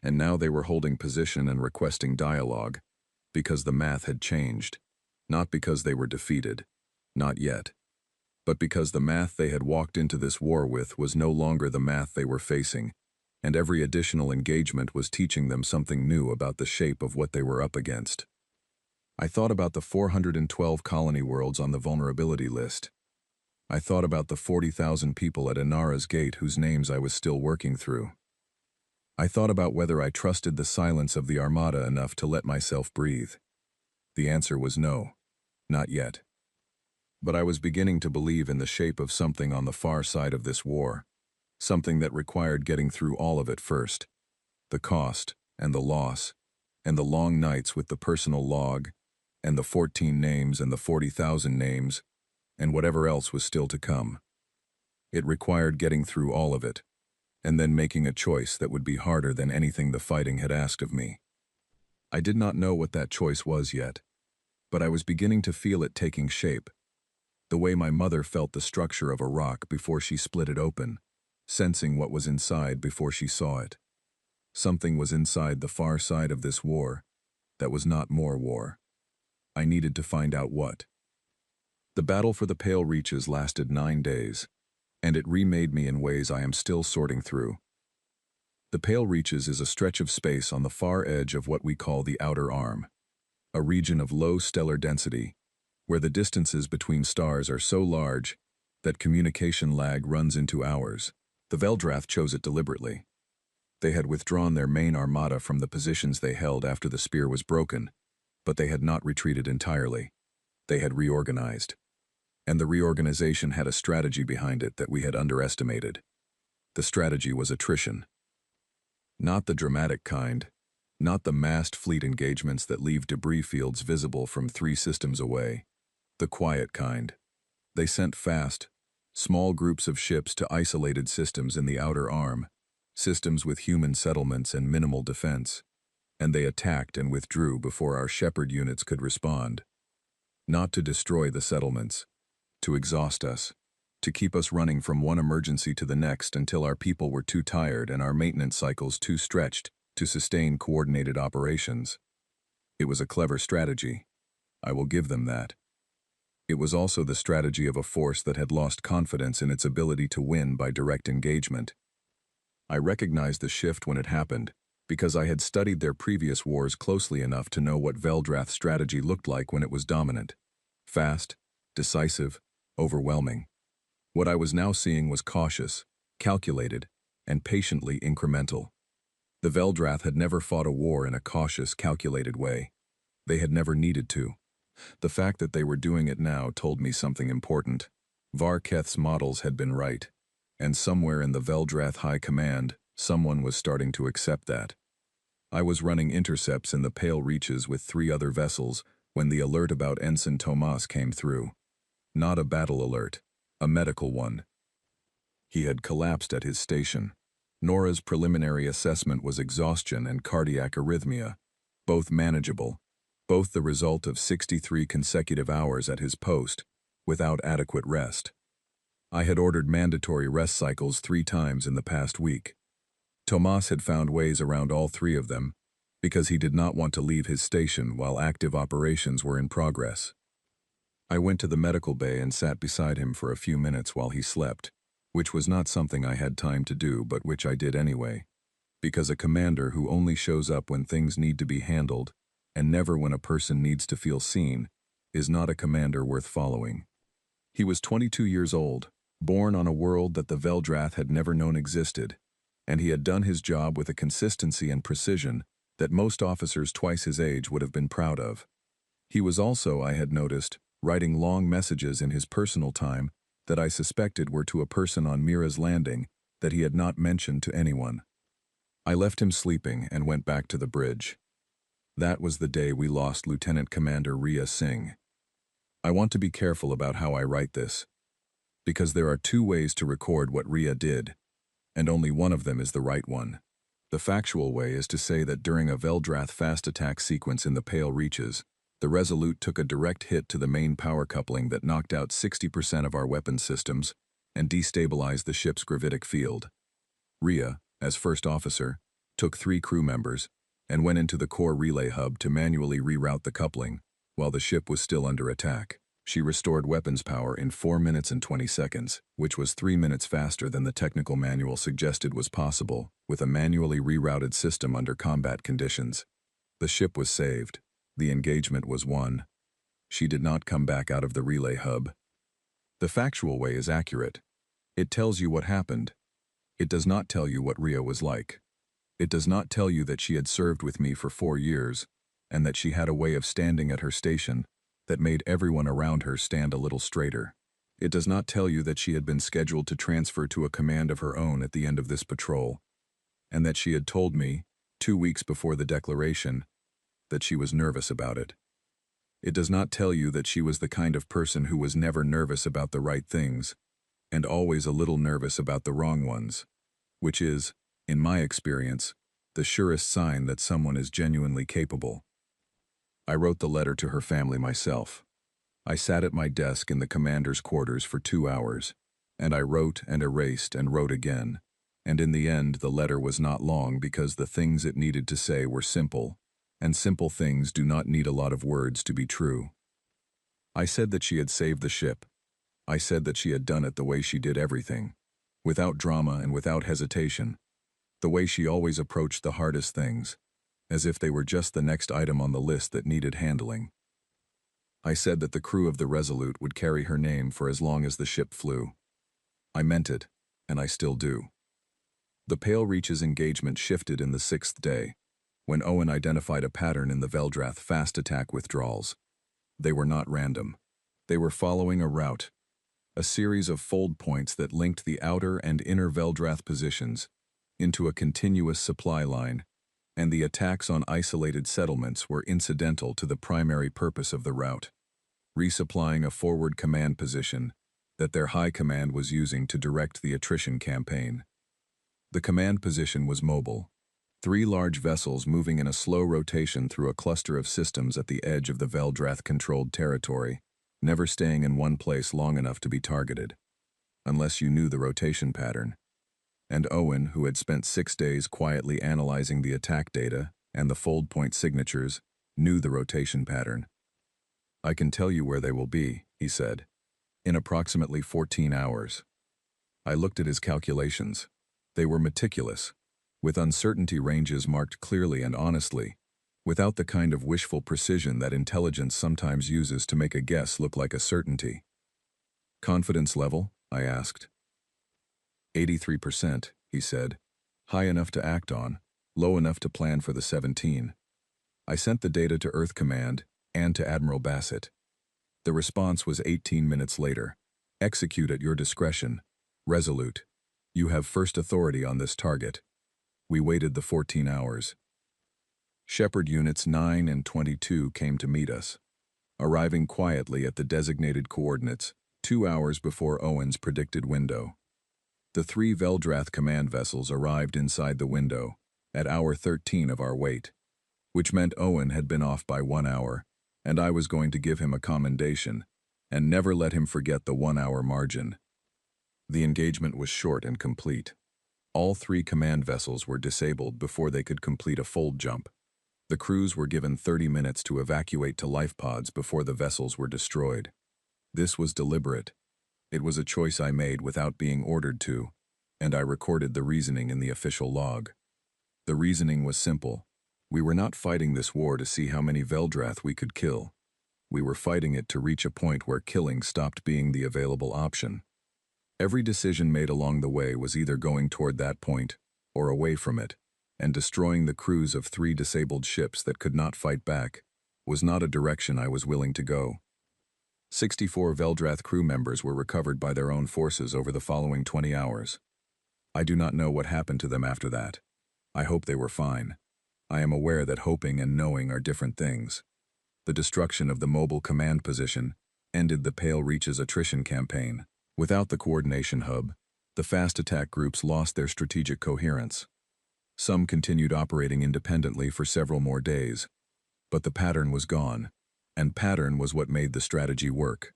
And now they were holding position and requesting dialogue, because the math had changed. Not because they were defeated. Not yet. But because the math they had walked into this war with was no longer the math they were facing, and every additional engagement was teaching them something new about the shape of what they were up against. I thought about the 412 colony worlds on the vulnerability list. I thought about the 40,000 people at Inara's gate whose names I was still working through. I thought about whether I trusted the silence of the Armada enough to let myself breathe. The answer was no, not yet. But I was beginning to believe in the shape of something on the far side of this war, something that required getting through all of it first. The cost, and the loss, and the long nights with the personal log, and the 14 names and the 40,000 names, and whatever else was still to come. It required getting through all of it, and then making a choice that would be harder than anything the fighting had asked of me. I did not know what that choice was yet, but I was beginning to feel it taking shape, the way my mother felt the structure of a rock before she split it open, sensing what was inside before she saw it. Something was inside the far side of this war that was not more war. I needed to find out what. The battle for the Pale Reaches lasted 9 days, and it remade me in ways I am still sorting through. The Pale Reaches is a stretch of space on the far edge of what we call the Outer Arm, a region of low stellar density, where the distances between stars are so large that communication lag runs into hours. The Veldrath chose it deliberately. They had withdrawn their main armada from the positions they held after the spear was broken, but they had not retreated entirely. They had reorganized. And the reorganization had a strategy behind it that we had underestimated. The strategy was attrition. Not the dramatic kind, not the massed fleet engagements that leave debris fields visible from 3 systems away. The quiet kind. They sent fast, small groups of ships to isolated systems in the Outer Arm, systems with human settlements and minimal defense, and they attacked and withdrew before our shepherd units could respond. Not to destroy the settlements, to exhaust us, to keep us running from one emergency to the next until our people were too tired and our maintenance cycles too stretched to sustain coordinated operations. It was a clever strategy. I will give them that. It was also the strategy of a force that had lost confidence in its ability to win by direct engagement. I recognized the shift when it happened, because I had studied their previous wars closely enough to know what Veldrath's strategy looked like when it was dominant. Fast, decisive, overwhelming. What I was now seeing was cautious, calculated, and patiently incremental. The Veldrath had never fought a war in a cautious, calculated way. They had never needed to. The fact that they were doing it now told me something important. Varketh's models had been right, and somewhere in the Veldrath High Command, someone was starting to accept that. I was running intercepts in the Pale Reaches with 3 other vessels when the alert about Ensign Tomas came through. Not a battle alert, a medical one. He had collapsed at his station. Nora's preliminary assessment was exhaustion and cardiac arrhythmia, both manageable, both the result of 63 consecutive hours at his post, without adequate rest. I had ordered mandatory rest cycles 3 times in the past week. Tomas had found ways around all 3 of them, because he did not want to leave his station while active operations were in progress. I went to the medical bay and sat beside him for a few minutes while he slept, which was not something I had time to do but which I did anyway, because a commander who only shows up when things need to be handled and never when a person needs to feel seen is not a commander worth following. He was 22 years old, born on a world that the Veldrath had never known existed, and he had done his job with a consistency and precision that most officers twice his age would have been proud of. He was also, I had noticed, writing long messages in his personal time that I suspected were to a person on Mira's landing that he had not mentioned to anyone. I left him sleeping and went back to the bridge. That was the day we lost Lieutenant Commander Rhea Singh. I want to be careful about how I write this, because there are 2 ways to record what Rhea did, and only one of them is the right one. The factual way is to say that during a Veldrath fast attack sequence in the Pale Reaches, The Resolute took a direct hit to the main power coupling that knocked out 60% of our weapons systems and destabilized the ship's gravitic field. Rhea, as first officer, took 3 crew members and went into the core relay hub to manually reroute the coupling while the ship was still under attack. She restored weapons power in 4 minutes and 20 seconds, which was 3 minutes faster than the technical manual suggested was possible with a manually rerouted system under combat conditions. The ship was saved. The engagement was won. She did not come back out of the relay hub. The factual way is accurate. It tells you what happened. It does not tell you what Rhea was like. It does not tell you that she had served with me for 4 years, and that she had a way of standing at her station that made everyone around her stand a little straighter. It does not tell you that she had been scheduled to transfer to a command of her own at the end of this patrol, and that she had told me, 2 weeks before the declaration, that she was nervous about it. It does not tell you that she was the kind of person who was never nervous about the right things, and always a little nervous about the wrong ones, which is, in my experience, the surest sign that someone is genuinely capable. I wrote the letter to her family myself. I sat at my desk in the commander's quarters for 2 hours, and I wrote and erased and wrote again, and in the end the letter was not long because the things it needed to say were simple, and simple things do not need a lot of words to be true. I said that she had saved the ship. I said that she had done it the way she did everything, without drama and without hesitation, the way she always approached the hardest things, as if they were just the next item on the list that needed handling. I said that the crew of the Resolute would carry her name for as long as the ship flew. I meant it, and I still do. The Pale Reach's engagement shifted in the 6th day, when Owen identified a pattern in the Veldrath fast attack withdrawals. They were not random. They were following a route, a series of fold points that linked the outer and inner Veldrath positions into a continuous supply line, and the attacks on isolated settlements were incidental to the primary purpose of the route, resupplying a forward command position that their high command was using to direct the attrition campaign. The command position was mobile, 3 large vessels moving in a slow rotation through a cluster of systems at the edge of the Veldrath-controlled territory, never staying in one place long enough to be targeted, unless you knew the rotation pattern. And Owen, who had spent 6 days quietly analyzing the attack data and the fold point signatures, knew the rotation pattern. "I can tell you where they will be," he said, "in approximately 14 hours. I looked at his calculations. They were meticulous, with uncertainty ranges marked clearly and honestly, without the kind of wishful precision that intelligence sometimes uses to make a guess look like a certainty. "Confidence level?" I asked. 83%, he said. "High enough to act on, low enough to plan for the 17. I sent the data to Earth Command and to Admiral Bassett. The response was 18 minutes later. "Execute at your discretion. Resolute. You have first authority on this target." We waited the 14 hours. Shepard Units 9 and 22 came to meet us, arriving quietly at the designated coordinates 2 hours before Owen's predicted window. The 3 Veldrath command vessels arrived inside the window at hour 13 of our wait, which meant Owen had been off by 1 hour, and I was going to give him a commendation and never let him forget the 1-hour margin. The engagement was short and complete. All 3 command vessels were disabled before they could complete a fold jump. The crews were given 30 minutes to evacuate to life pods before the vessels were destroyed. This was deliberate. It was a choice I made without being ordered to, and I recorded the reasoning in the official log. The reasoning was simple. We were not fighting this war to see how many Veldrath we could kill. We were fighting it to reach a point where killing stopped being the available option. Every decision made along the way was either going toward that point or away from it, and destroying the crews of 3 disabled ships that could not fight back was not a direction I was willing to go. 64 Veldrath crew members were recovered by their own forces over the following 20 hours. I do not know what happened to them after that. I hope they were fine. I am aware that hoping and knowing are different things. The destruction of the mobile command position ended the Pale Reach's attrition campaign. Without the coordination hub, the fast attack groups lost their strategic coherence. Some continued operating independently for several more days, but the pattern was gone. and pattern was what made the strategy work.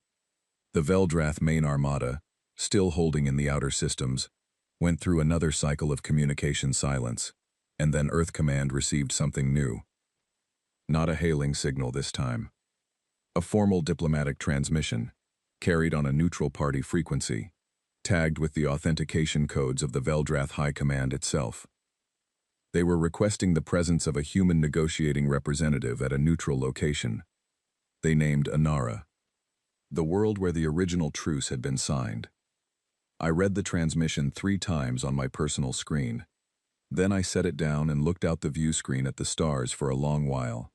The Veldrath main armada, still holding in the outer systems, went through another cycle of communication silence, and then Earth Command received something new. Not a hailing signal this time. A formal diplomatic transmission, carried on a neutral party frequency, tagged with the authentication codes of the Veldrath High Command itself. They were requesting the presence of a human negotiating representative at a neutral location. They named Anara, the world where the original truce had been signed. I read the transmission 3 times on my personal screen. Then I set it down and looked out the view screen at the stars for a long while.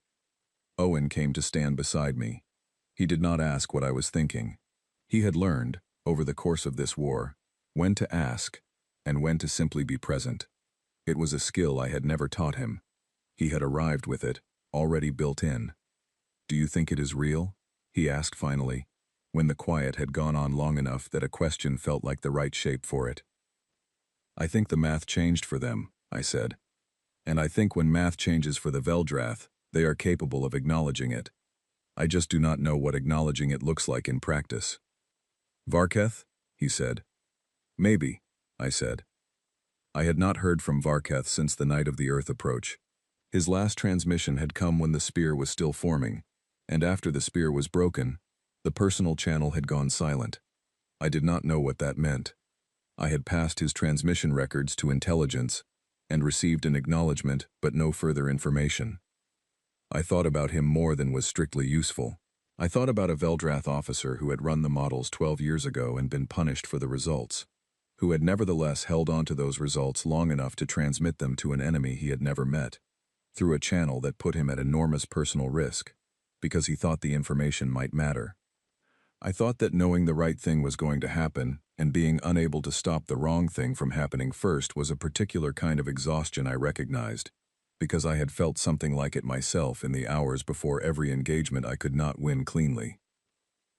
Owen came to stand beside me. He did not ask what I was thinking. He had learned, over the course of this war, when to ask and when to simply be present. It was a skill I had never taught him. He had arrived with it, already built in. "Do you think it is real?" he asked finally, when the quiet had gone on long enough that a question felt like the right shape for it. "I think the math changed for them," I said. "And I think when math changes for the Veldrath, they are capable of acknowledging it. I just do not know what acknowledging it looks like in practice." "Varketh?" he said. "Maybe," I said. I had not heard from Varketh since the night of the Earth approach. His last transmission had come when the spear was still forming, and after the spear was broken, the personal channel had gone silent. I did not know what that meant. I had passed his transmission records to intelligence and received an acknowledgement but no further information. I thought about him more than was strictly useful. I thought about a Veldrath officer who had run the models 12 years ago and been punished for the results, who had nevertheless held on to those results long enough to transmit them to an enemy he had never met, through a channel that put him at enormous personal risk, because he thought the information might matter. I thought that knowing the right thing was going to happen and being unable to stop the wrong thing from happening first was a particular kind of exhaustion I recognized, because I had felt something like it myself in the hours before every engagement I could not win cleanly.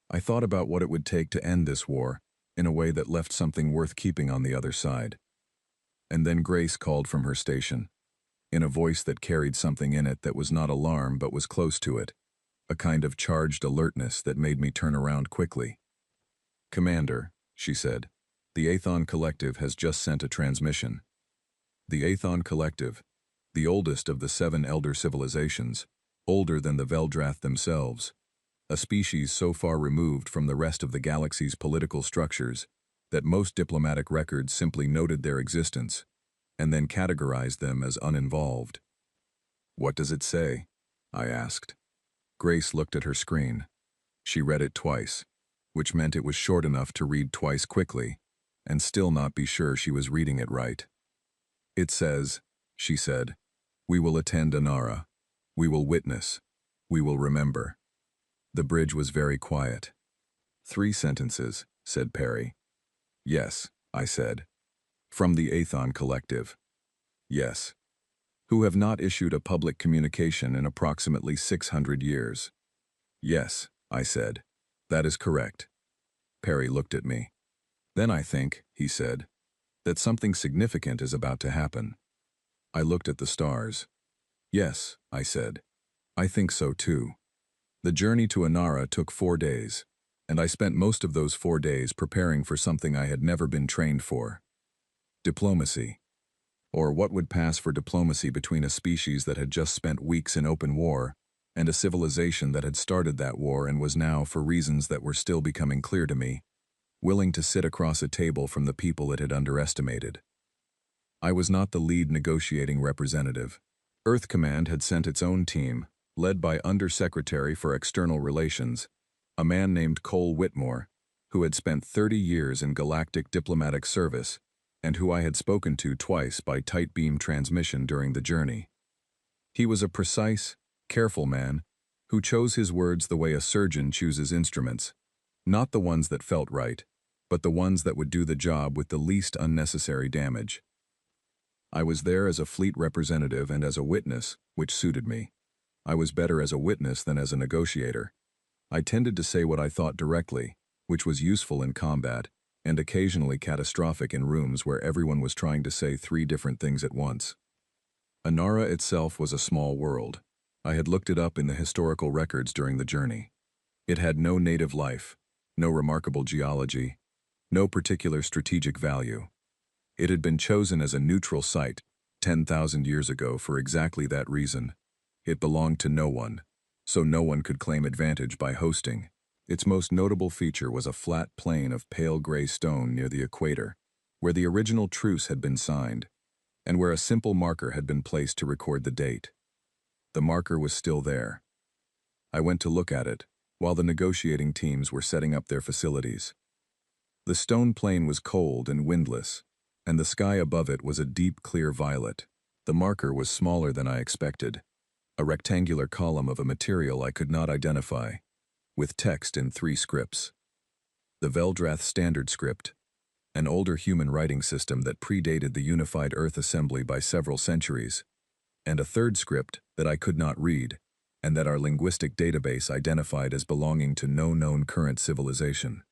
I thought about what it would take to end this war in a way that left something worth keeping on the other side. And then Grace called from her station, in a voice that carried something in it that was not alarm but was close to it, a kind of charged alertness that made me turn around quickly. "Commander," she said, "the Aethon Collective has just sent a transmission." The Aethon Collective, the oldest of the 7 elder civilizations, older than the Veldrath themselves, a species so far removed from the rest of the galaxy's political structures that most diplomatic records simply noted their existence and then categorized them as uninvolved. "What does it say?" I asked. Grace looked at her screen. She read it twice, which meant it was short enough to read twice quickly, and still not be sure she was reading it right. "It says," she said, "we will attend Anara. We will witness. We will remember." The bridge was very quiet. "3 sentences," said Perry. "Yes," I said. "From the Aethon Collective." "Yes." "Who have not issued a public communication in approximately 600 years. "Yes," I said. "That is correct." Perry looked at me. "Then I think," he said, "that something significant is about to happen." I looked at the stars. "Yes," I said. "I think so too." The journey to Anara took 4 days, and I spent most of those 4 days preparing for something I had never been trained for. Diplomacy. Or what would pass for diplomacy between a species that had just spent weeks in open war and a civilization that had started that war and was now, for reasons that were still becoming clear to me, willing to sit across a table from the people it had underestimated. I was not the lead negotiating representative. Earth Command had sent its own team, led by Undersecretary for External Relations, a man named Cole Whitmore, who had spent 30 years in galactic diplomatic service and who I had spoken to twice by tight beam transmission during the journey. He was a precise, careful man who chose his words the way a surgeon chooses instruments, not the ones that felt right, but the ones that would do the job with the least unnecessary damage. I was there as a fleet representative and as a witness, which suited me. I was better as a witness than as a negotiator. I tended to say what I thought directly, which was useful in combat, and occasionally catastrophic in rooms where everyone was trying to say 3 different things at once. Anara itself was a small world, I had looked it up in the historical records during the journey. It had no native life, no remarkable geology, no particular strategic value. It had been chosen as a neutral site 10,000 years ago for exactly that reason. It belonged to no one, so no one could claim advantage by hosting. Its most notable feature was a flat plain of pale gray stone near the equator, where the original truce had been signed, and where a simple marker had been placed to record the date. The marker was still there. I went to look at it, while the negotiating teams were setting up their facilities. The stone plain was cold and windless, and the sky above it was a deep, clear violet. The marker was smaller than I expected, a rectangular column of a material I could not identify, with text in 3 scripts. The Veldrath Standard Script, an older human writing system that predated the unified Earth assembly by several centuries, and a 3rd script that I could not read, and that our linguistic database identified as belonging to no known current civilization.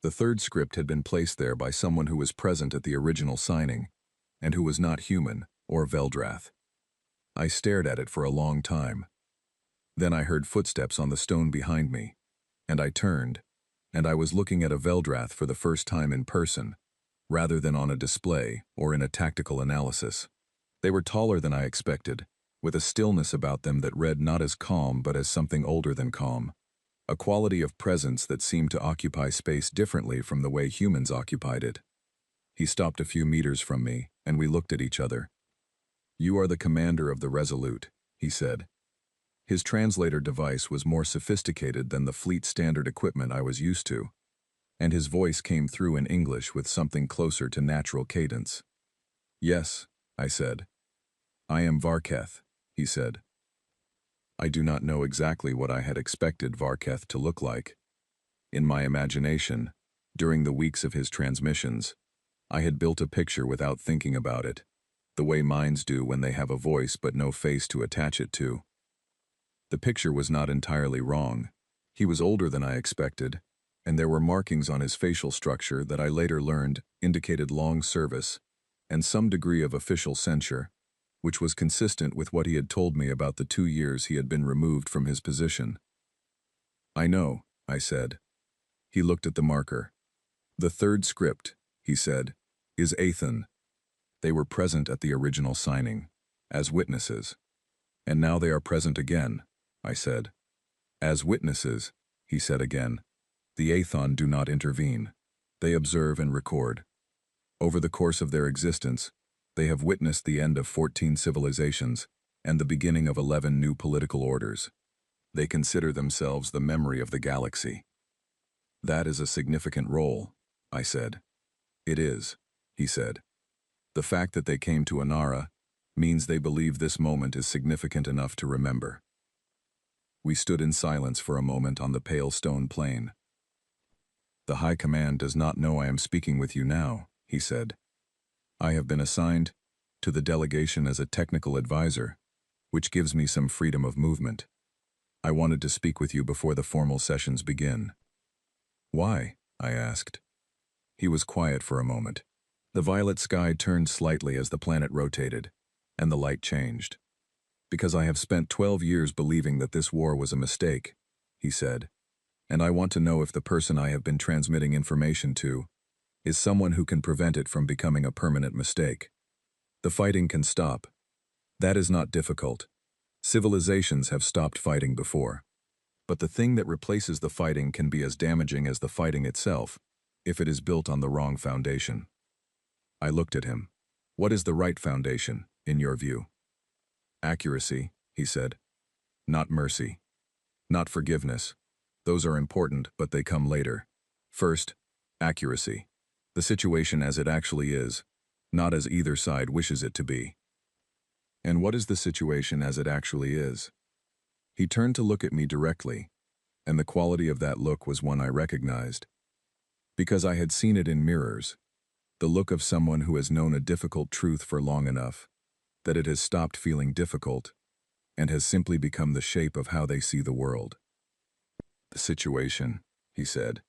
The 3rd script had been placed there by someone who was present at the original signing, and who was not human or Veldrath. I stared at it for a long time. Then I heard footsteps on the stone behind me, and I turned, and I was looking at a Veldrath for the first time in person, rather than on a display or in a tactical analysis. They were taller than I expected, with a stillness about them that read not as calm but as something older than calm, a quality of presence that seemed to occupy space differently from the way humans occupied it. He stopped a few meters from me, and we looked at each other. "You are the commander of the Resolute," he said. His translator device was more sophisticated than the fleet standard equipment I was used to, and his voice came through in English with something closer to natural cadence. "Yes," I said. "I am Varketh," he said. I do not know exactly what I had expected Varketh to look like. In my imagination, during the weeks of his transmissions, I had built a picture without thinking about it, the way minds do when they have a voice but no face to attach it to. The picture was not entirely wrong. He was older than I expected, and there were markings on his facial structure that I later learned indicated long service and some degree of official censure, which was consistent with what he had told me about the 2 years he had been removed from his position. "I know," I said. He looked at the marker. "The 3rd script," he said, "is Athon." They were present at the original signing, as witnesses. "And now they are present again," I said. "As witnesses," he said again. "The Athon do not intervene. They observe and record. Over the course of their existence, they have witnessed the end of 14 civilizations and the beginning of 11 new political orders. They consider themselves the memory of the galaxy." "That is a significant role," I said. "It is," he said. "The fact that they came to Anara means they believe this moment is significant enough to remember." We stood in silence for a moment on the pale stone plain. "The High Command does not know I am speaking with you now," he said. "I have been assigned to the delegation as a technical advisor, which gives me some freedom of movement. I wanted to speak with you before the formal sessions begin." "Why?" I asked. He was quiet for a moment. The violet sky turned slightly as the planet rotated, and the light changed. "Because I have spent 12 years believing that this war was a mistake," he said, "and I want to know if the person I have been transmitting information to is someone who can prevent it from becoming a permanent mistake. The fighting can stop. That is not difficult. Civilizations have stopped fighting before. But the thing that replaces the fighting can be as damaging as the fighting itself, if it is built on the wrong foundation." I looked at him. "What is the right foundation, in your view?" "Accuracy," he said. "Not mercy. Not forgiveness. Those are important, but they come later. First, accuracy. The situation as it actually is, not as either side wishes it to be." "And what is the situation as it actually is?" He turned to look at me directly, and the quality of that look was one I recognized. Because I had seen it in mirrors, the look of someone who has known a difficult truth for long enough that it has stopped feeling difficult and has simply become the shape of how they see the world. "The situation," he said,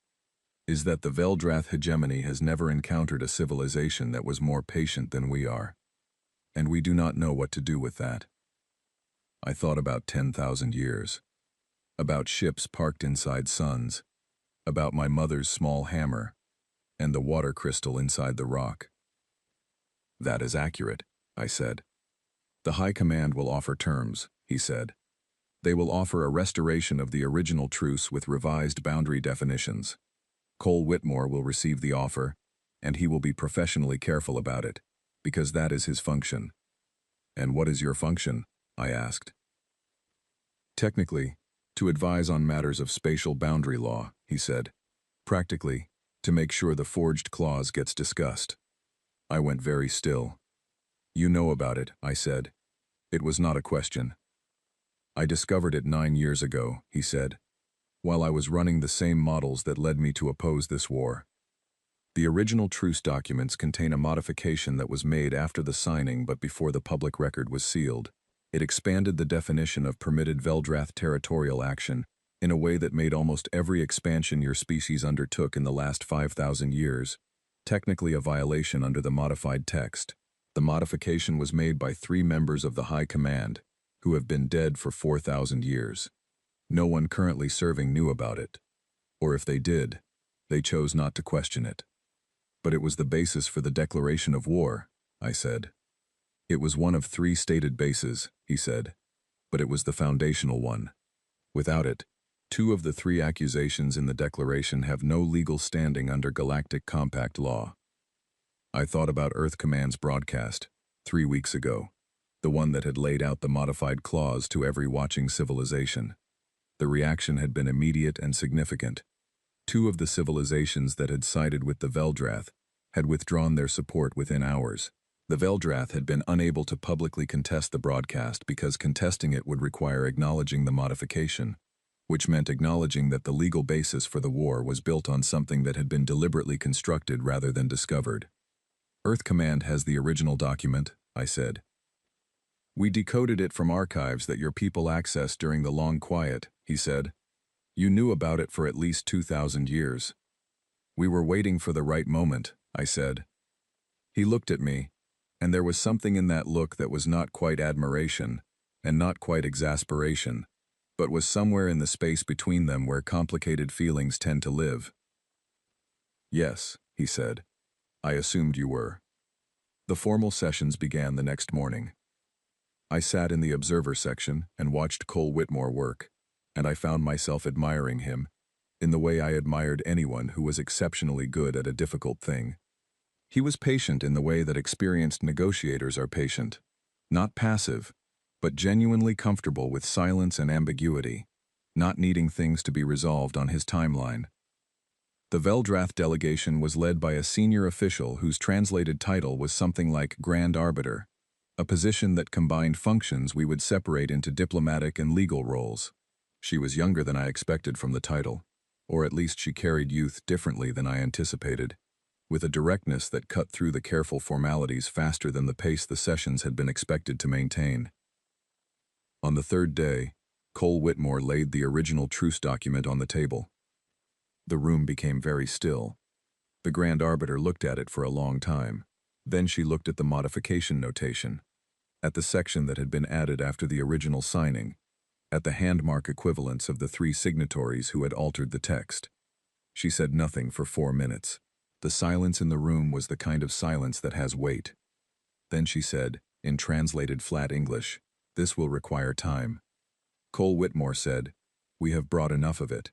"is that the Veldrath hegemony has never encountered a civilization that was more patient than we are, and we do not know what to do with that." I thought about 10,000 years. About ships parked inside suns. About my mother's small hammer. And the water crystal inside the rock. That is accurate, I said. The High Command will offer terms, he said. They will offer a restoration of the original truce with revised boundary definitions. Cole Whitmore will receive the offer, and he will be professionally careful about it, because that is his function. And what is your function? I asked. Technically, to advise on matters of spatial boundary law, he said. Practically, to make sure the forged clause gets discussed. I went very still. You know about it, I said. It was not a question. I discovered it 9 years ago, he said, while I was running the same models that led me to oppose this war. The original truce documents contain a modification that was made after the signing but before the public record was sealed. It expanded the definition of permitted Veldrath territorial action in a way that made almost every expansion your species undertook in the last 5,000 years, technically a violation under the modified text. The modification was made by 3 members of the High Command, who have been dead for 4,000 years. No one currently serving knew about it. Or if they did, they chose not to question it. But it was the basis for the declaration of war, I said. It was one of 3 stated bases, he said, but it was the foundational one. Without it, 2 of the 3 accusations in the declaration have no legal standing under Galactic Compact law. I thought about Earth Command's broadcast, 3 weeks ago, the one that had laid out the modified clause to every watching civilization. The reaction had been immediate and significant. 2 of the civilizations that had sided with the Veldrath had withdrawn their support within hours. The Veldrath had been unable to publicly contest the broadcast because contesting it would require acknowledging the modification, which meant acknowledging that the legal basis for the war was built on something that had been deliberately constructed rather than discovered. Earth Command has the original document, I said. We decoded it from archives that your people accessed during the Long Quiet, he said. You knew about it for at least 2,000 years. We were waiting for the right moment, I said. He looked at me, and there was something in that look that was not quite admiration, and not quite exasperation, but was somewhere in the space between them where complicated feelings tend to live. Yes, he said. I assumed you were. The formal sessions began the next morning. I sat in the observer section and watched Cole Whitmore work, and I found myself admiring him in the way I admired anyone who was exceptionally good at a difficult thing. He was patient in the way that experienced negotiators are patient, not passive, but genuinely comfortable with silence and ambiguity, not needing things to be resolved on his timeline. The Veldrath delegation was led by a senior official whose translated title was something like Grand Arbiter, a position that combined functions we would separate into diplomatic and legal roles. She was younger than I expected from the title, or at least she carried youth differently than I anticipated, with a directness that cut through the careful formalities faster than the pace the sessions had been expected to maintain. On the 3rd day, Cole Whitmore laid the original truce document on the table. The room became very still. The Grand Arbiter looked at it for a long time. Then she looked at the modification notation, at the section that had been added after the original signing, at the handmark equivalents of the 3 signatories who had altered the text. She said nothing for 4 minutes. The silence in the room was the kind of silence that has weight. Then she said, in translated flat English, "This will require time." Cole Whitmore said, "We have brought enough of it."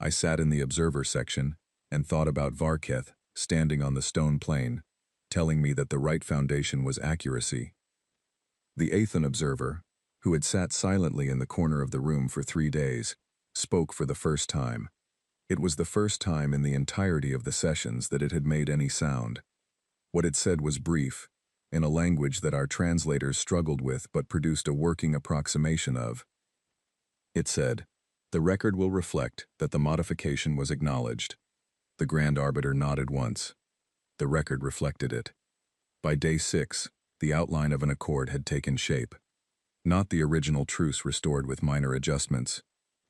I sat in the observer section and thought about Varketh standing on the stone plain, telling me that the right foundation was accuracy. The Aethan observer, who had sat silently in the corner of the room for 3 days, spoke for the first time. It was the first time in the entirety of the sessions that it had made any sound. What it said was brief, in a language that our translators struggled with but produced a working approximation of. It said, "The record will reflect that the modification was acknowledged." The Grand Arbiter nodded once. The record reflected it. By day 6, the outline of an accord had taken shape. Not the original truce restored with minor adjustments.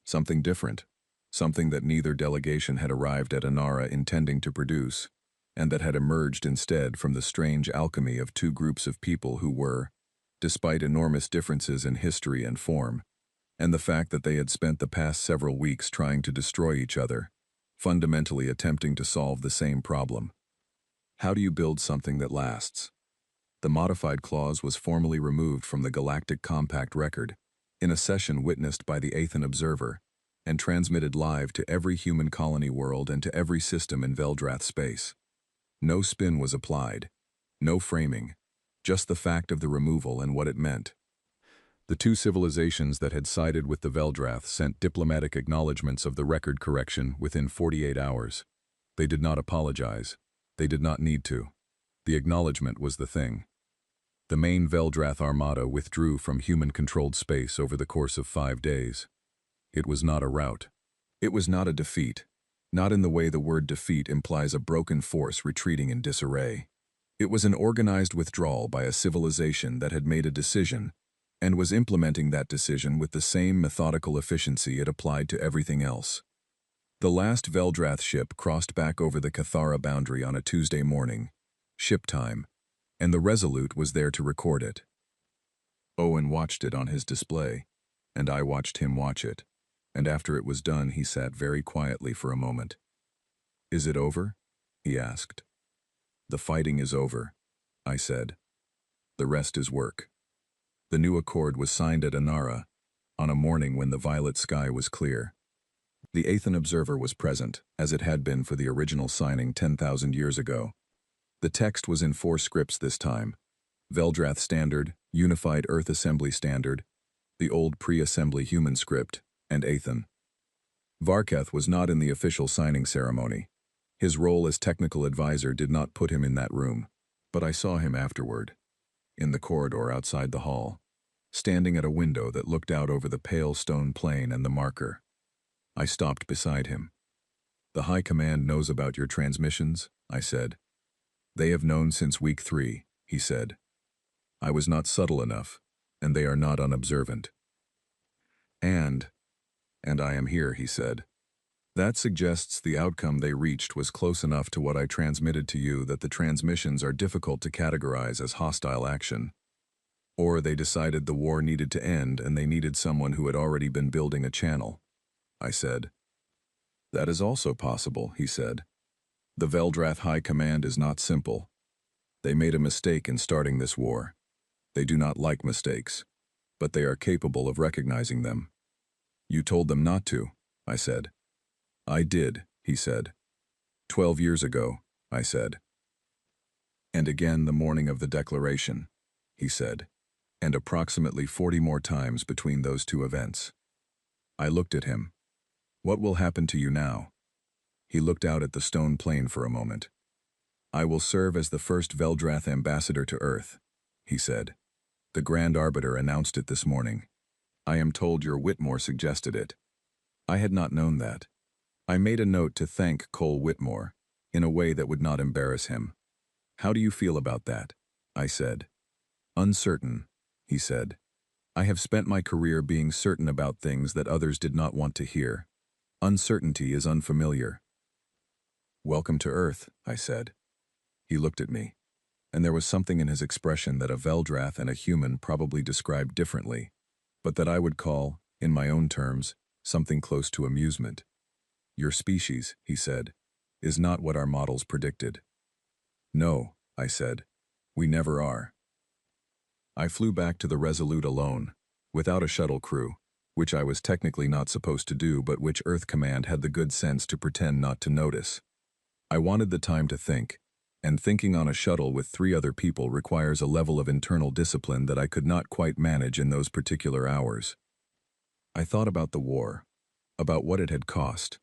Something different. Something that neither delegation had arrived at Anara intending to produce, and that had emerged instead from the strange alchemy of 2 groups of people who were, despite enormous differences in history and form, and the fact that they had spent the past several weeks trying to destroy each other, fundamentally attempting to solve the same problem. How do you build something that lasts? The modified clause was formally removed from the Galactic Compact record, in a session witnessed by the Aethan Observer, and transmitted live to every human colony world and to every system in Veldrath space. No spin was applied, no framing, just the fact of the removal and what it meant. The two civilizations that had sided with the Veldrath sent diplomatic acknowledgments of the record correction within 48 hours. They did not apologize. They did not need to. The acknowledgement was the thing. The main Veldrath armada withdrew from human-controlled space over the course of 5 days. It was not a rout. It was not a defeat, not in the way the word defeat implies a broken force retreating in disarray. It was an organized withdrawal by a civilization that had made a decision and was implementing that decision with the same methodical efficiency it applied to everything else. The last Veldrath ship crossed back over the Cathara boundary on a Tuesday morning, ship time, and the Resolute was there to record it. Owen watched it on his display, and I watched him watch it, and after it was done he sat very quietly for a moment. "Is it over?" he asked. "The fighting is over," I said. "The rest is work." The new accord was signed at Inara, on a morning when the violet sky was clear. The Aethan Observer was present, as it had been for the original signing 10,000 years ago. The text was in 4 scripts this time: Veldrath Standard, Unified Earth Assembly Standard, the old pre-assembly human script, and Aethan. Varketh was not in the official signing ceremony. His role as technical advisor did not put him in that room, but I saw him afterward, in the corridor outside the hall, standing at a window that looked out over the pale stone plain and the marker. I stopped beside him. "The High Command knows about your transmissions," I said. "They have known since week 3, he said. "I was not subtle enough, and they are not unobservant. And I am here," he said. "That suggests the outcome they reached was close enough to what I transmitted to you that the transmissions are difficult to categorize as hostile action. Or they decided the war needed to end and they needed someone who had already been building a channel," I said. "That is also possible," he said. "The Veldrath High Command is not simple. They made a mistake in starting this war. They do not like mistakes, but they are capable of recognizing them." "You told them not to," I said. "I did," he said. 12 years ago," I said. "And again the morning of the declaration," he said, "and approximately 40 more times between those 2 events." I looked at him. "What will happen to you now?" He looked out at the stone plain for a moment. "I will serve as the first Veldrath ambassador to Earth," he said. "The Grand Arbiter announced it this morning. I am told your Whitmore suggested it." I had not known that. I made a note to thank Cole Whitmore, in a way that would not embarrass him. "How do you feel about that?" I said. "Uncertain," he said. "I have spent my career being certain about things that others did not want to hear. Uncertainty is unfamiliar." "Welcome to Earth," I said. He looked at me, and there was something in his expression that a Veldrath and a human probably described differently, but that I would call, in my own terms, something close to amusement. "Your species," he said, "is not what our models predicted." "No," I said. "We never are." I flew back to the Resolute alone, without a shuttle crew, which I was technically not supposed to do but which Earth Command had the good sense to pretend not to notice. I wanted the time to think, and thinking on a shuttle with 3 other people requires a level of internal discipline that I could not quite manage in those particular hours. I thought about the war, about what it had cost.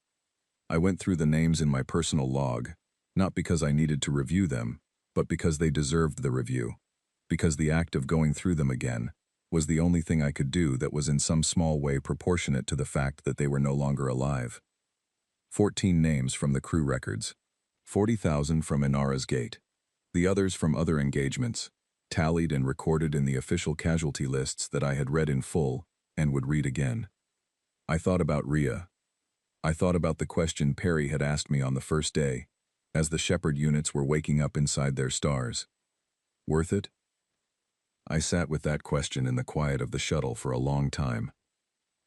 I went through the names in my personal log, not because I needed to review them, but because they deserved the review, because the act of going through them again was the only thing I could do that was in some small way proportionate to the fact that they were no longer alive. 14 names from the crew records, 40,000 from Inara's Gate, the others from other engagements, tallied and recorded in the official casualty lists that I had read in full and would read again. I thought about Rhea. I thought about the question Perry had asked me on the first day, as the Shepherd units were waking up inside their stars. Worth it? I sat with that question in the quiet of the shuttle for a long time.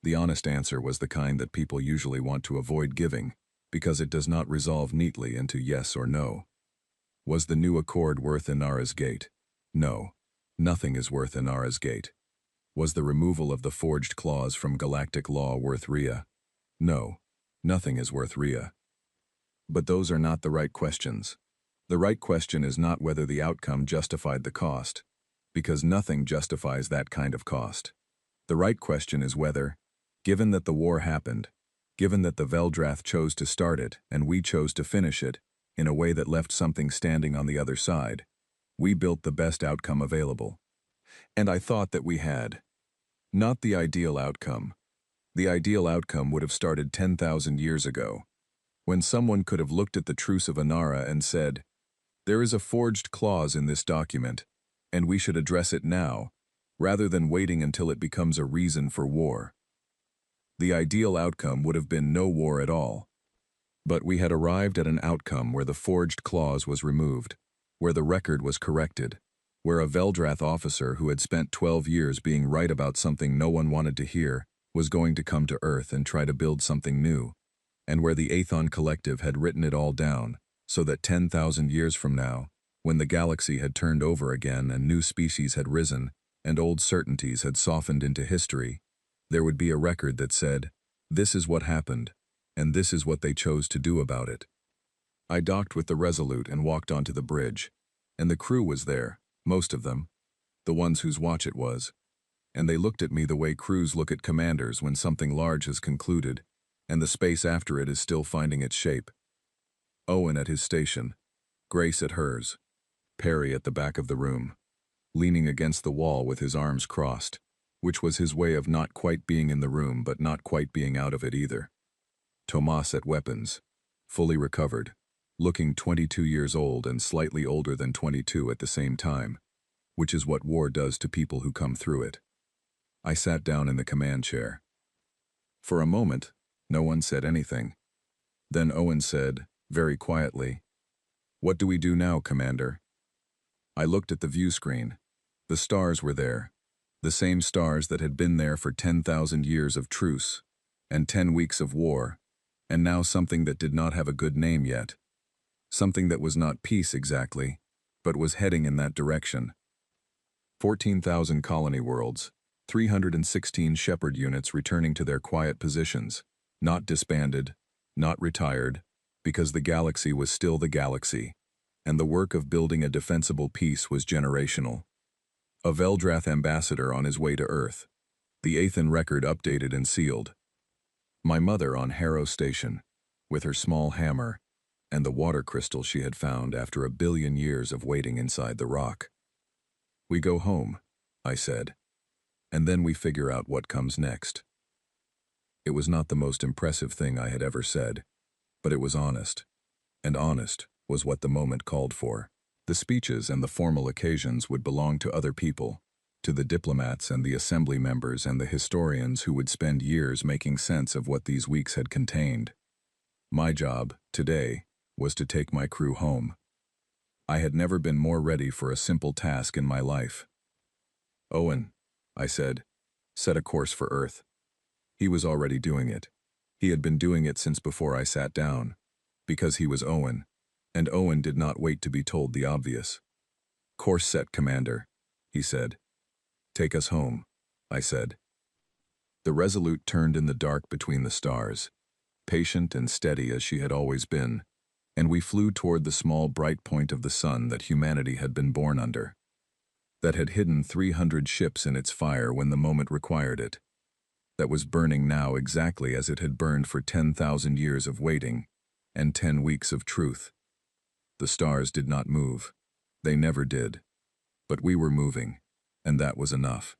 The honest answer was the kind that people usually want to avoid giving, because it does not resolve neatly into yes or no. Was the new accord worth Inara's gate? No. Nothing is worth Inara's gate. Was the removal of the forged clause from galactic law worth Rhea? No. Nothing is worth Rhea. But those are not the right questions. The right question is not whether the outcome justified the cost, because nothing justifies that kind of cost. The right question is whether, given that the war happened, given that the Veldrath chose to start it and we chose to finish it, in a way that left something standing on the other side, we built the best outcome available. And I thought that we had. Not the ideal outcome. The ideal outcome would have started 10,000 years ago, when someone could have looked at the Truce of Inara and said, "There is a forged clause in this document, and we should address it now, rather than waiting until it becomes a reason for war." The ideal outcome would have been no war at all. But we had arrived at an outcome where the forged clause was removed, where the record was corrected, where a Veldrath officer who had spent 12 years being right about something no one wanted to hear was going to come to Earth and try to build something new, and where the Aethon Collective had written it all down, so that 10,000 years from now, when the galaxy had turned over again and new species had risen, and old certainties had softened into history, there would be a record that said, "This is what happened, and this is what they chose to do about it." I docked with the Resolute and walked onto the bridge, and the crew was there, most of them, the ones whose watch it was, and they looked at me the way crews look at commanders when something large has concluded, and the space after it is still finding its shape. Owen at his station, Grace at hers, Perry at the back of the room, leaning against the wall with his arms crossed, which was his way of not quite being in the room but not quite being out of it either. Tomas at weapons, fully recovered, looking 22 years old and slightly older than 22 at the same time, which is what war does to people who come through it. I sat down in the command chair. For a moment, no one said anything. Then Owen said, very quietly, "What do we do now, Commander?" I looked at the view screen. The stars were there, the same stars that had been there for 10,000 years of truce, and 10 weeks of war, and now something that did not have a good name yet. Something that was not peace exactly, but was heading in that direction. 14,000 colony worlds, 316 Shepherd units returning to their quiet positions, not disbanded, not retired, because the galaxy was still the galaxy, and the work of building a defensible peace was generational. A Veldrath ambassador on his way to Earth, the Aethon record updated and sealed. My mother on Harrow Station, with her small hammer, and the water crystal she had found after 1 billion years of waiting inside the rock. "We go home," I said, "and then we figure out what comes next." It was not the most impressive thing I had ever said, but it was honest, and honest was what the moment called for. The speeches and the formal occasions would belong to other people, to the diplomats and the assembly members and the historians who would spend years making sense of what these weeks had contained. My job, today, was to take my crew home. I had never been more ready for a simple task in my life. "Owen," I said, "set a course for Earth." He was already doing it. He had been doing it since before I sat down, because he was Owen, and Owen did not wait to be told the obvious. "Course set, Commander," he said. "Take us home," I said. The Resolute turned in the dark between the stars, patient and steady as she had always been, and we flew toward the small bright point of the sun that humanity had been born under, that had hidden 300 ships in its fire when the moment required it, that was burning now exactly as it had burned for 10,000 years of waiting and 10 weeks of truth. The stars did not move. They never did. But we were moving, and that was enough.